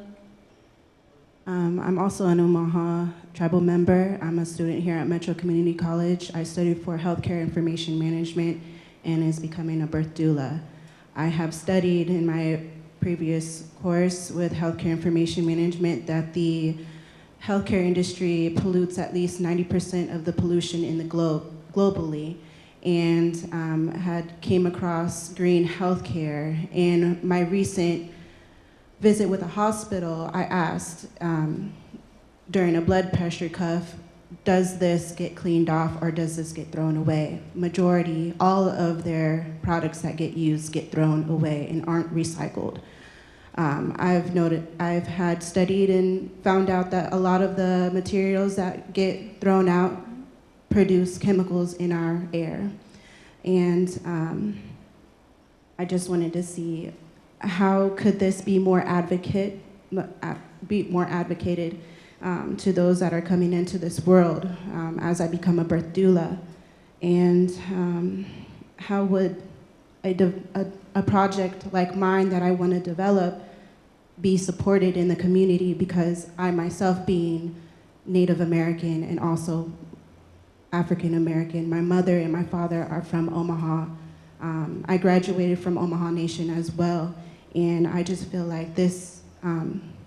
I'm also an Omaha tribal member. I'm a student here at Metro Community College. I studied for healthcare information management and is becoming a birth doula. I have studied in my previous course with healthcare information management that the healthcare industry pollutes at least 90% of the pollution in the globe globally, and had came across green healthcare. In my recent visit with a hospital, I asked during a blood pressure cuff, does this get cleaned off or does this get thrown away? Majority, all of their products that get used get thrown away and aren't recycled. I've had studied and found out that a lot of the materials that get thrown out produce chemicals in our air. And I just wanted to see how could this be more advocated to those that are coming into this world as I become a birth doula, and how would a project like mine that I want to develop be supported in the community, because I myself being Native American and also African American, my mother and my father are from Omaha. I graduated from Omaha Nation as well, and I just feel like this,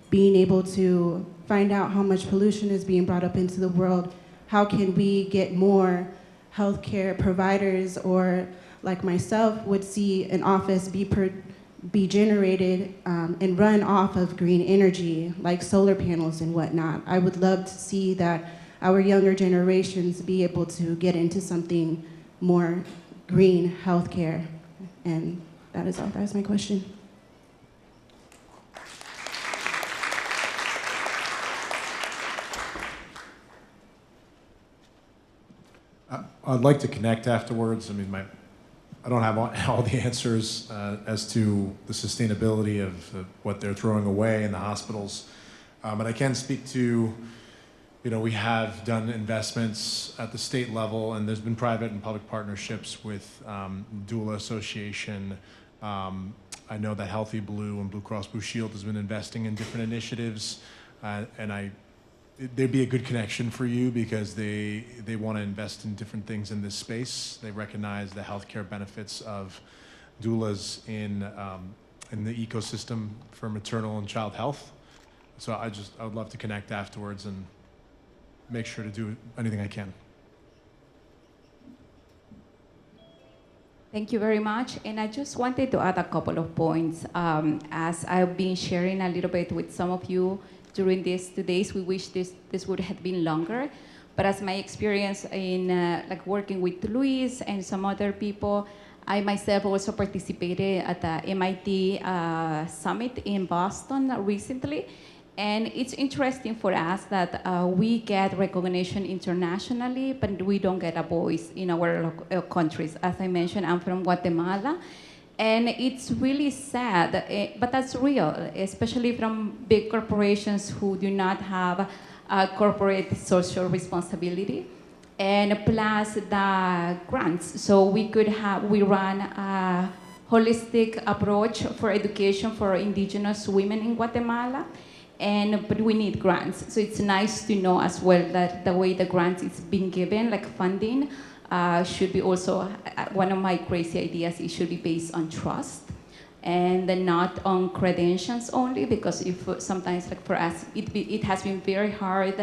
being able to find out how much pollution is being brought up into the world, how can we get more healthcare providers, or like myself would see an office be generated and run off of green energy, like solar panels and whatnot. I would love to see that our younger generations be able to get into something more green healthcare. And that is all. That's my question.
I'd like to connect afterwards. I mean, I don't have all the answers as to the sustainability of what they're throwing away in the hospitals. But I can speak to, we have done investments at the state level, and there's been private and public partnerships with Doula Association. I know that Healthy Blue and Blue Cross Blue Shield has been investing in different initiatives, and they'd be a good connection for you because they want to invest in different things in this space. They recognize the healthcare benefits of doulas in the ecosystem for maternal and child health. So I would love to connect afterwards and make sure to do anything I can.
Thank you very much. And I just wanted to add a couple of points. As I've been sharing a little bit with some of you during these 2 days, we wish this would have been longer. But as my experience in working with Luis and some other people, I myself also participated at the MIT Summit in Boston recently. And it's interesting for us that we get recognition internationally, but we don't get a voice in our countries. As I mentioned, I'm from Guatemala. And it's really sad, but that's real, especially from big corporations who do not have a corporate social responsibility. And plus the grants. So we run a holistic approach for education for Indigenous women in Guatemala. But we need grants. So it's nice to know as well that the way the grants is being given, like funding, should be also, one of my crazy ideas, it should be based on trust and then not on credentials only, because sometimes like for us, it has been very hard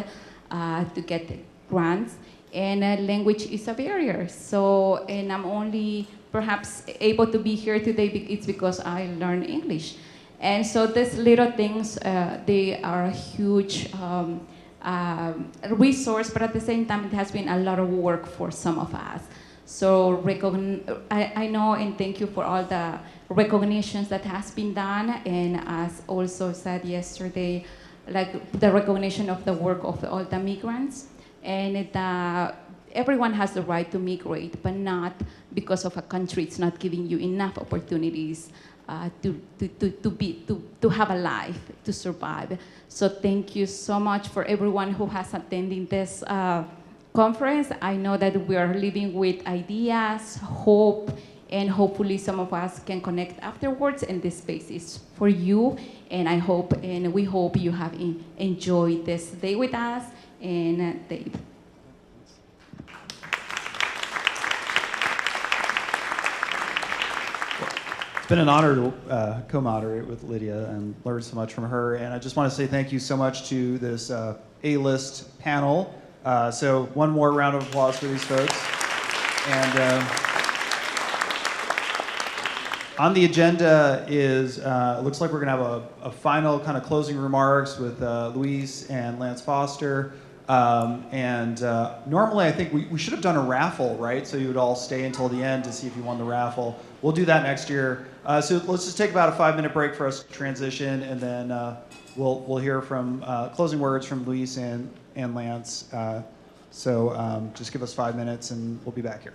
to get grants, and language is a barrier. So, and I'm only perhaps able to be here today, it's because I learned English. And so these little things, they are a huge resource, but at the same time, it has been a lot of work for some of us. So I know, and thank you for all the recognitions that has been done, and as also said yesterday, like the recognition of the work of all the migrants. and that everyone has the right to migrate, but not because of a country it's not giving you enough opportunities to have a life, to survive. So thank you so much for everyone who has attended this conference. I know that we are living with ideas, hope, and hopefully some of us can connect afterwards, and this space is for you. And I hope, and we hope you have enjoyed this day with us. And Dave.
It's been an honor to co-moderate with Lidia and learn so much from her. And I just want to say thank you so much to this A-list panel. So one more round of applause for these folks. And on the agenda is, it looks like we're going to have a final kind of closing remarks with Luis and Lance Foster. Normally I think we should have done a raffle, right? So you would all stay until the end to see if you won the raffle. We'll do that next year. So let's just take about a 5-minute break for us to transition, and then we'll hear from closing words from Luis and Lance. So just give us 5 minutes and we'll be back here.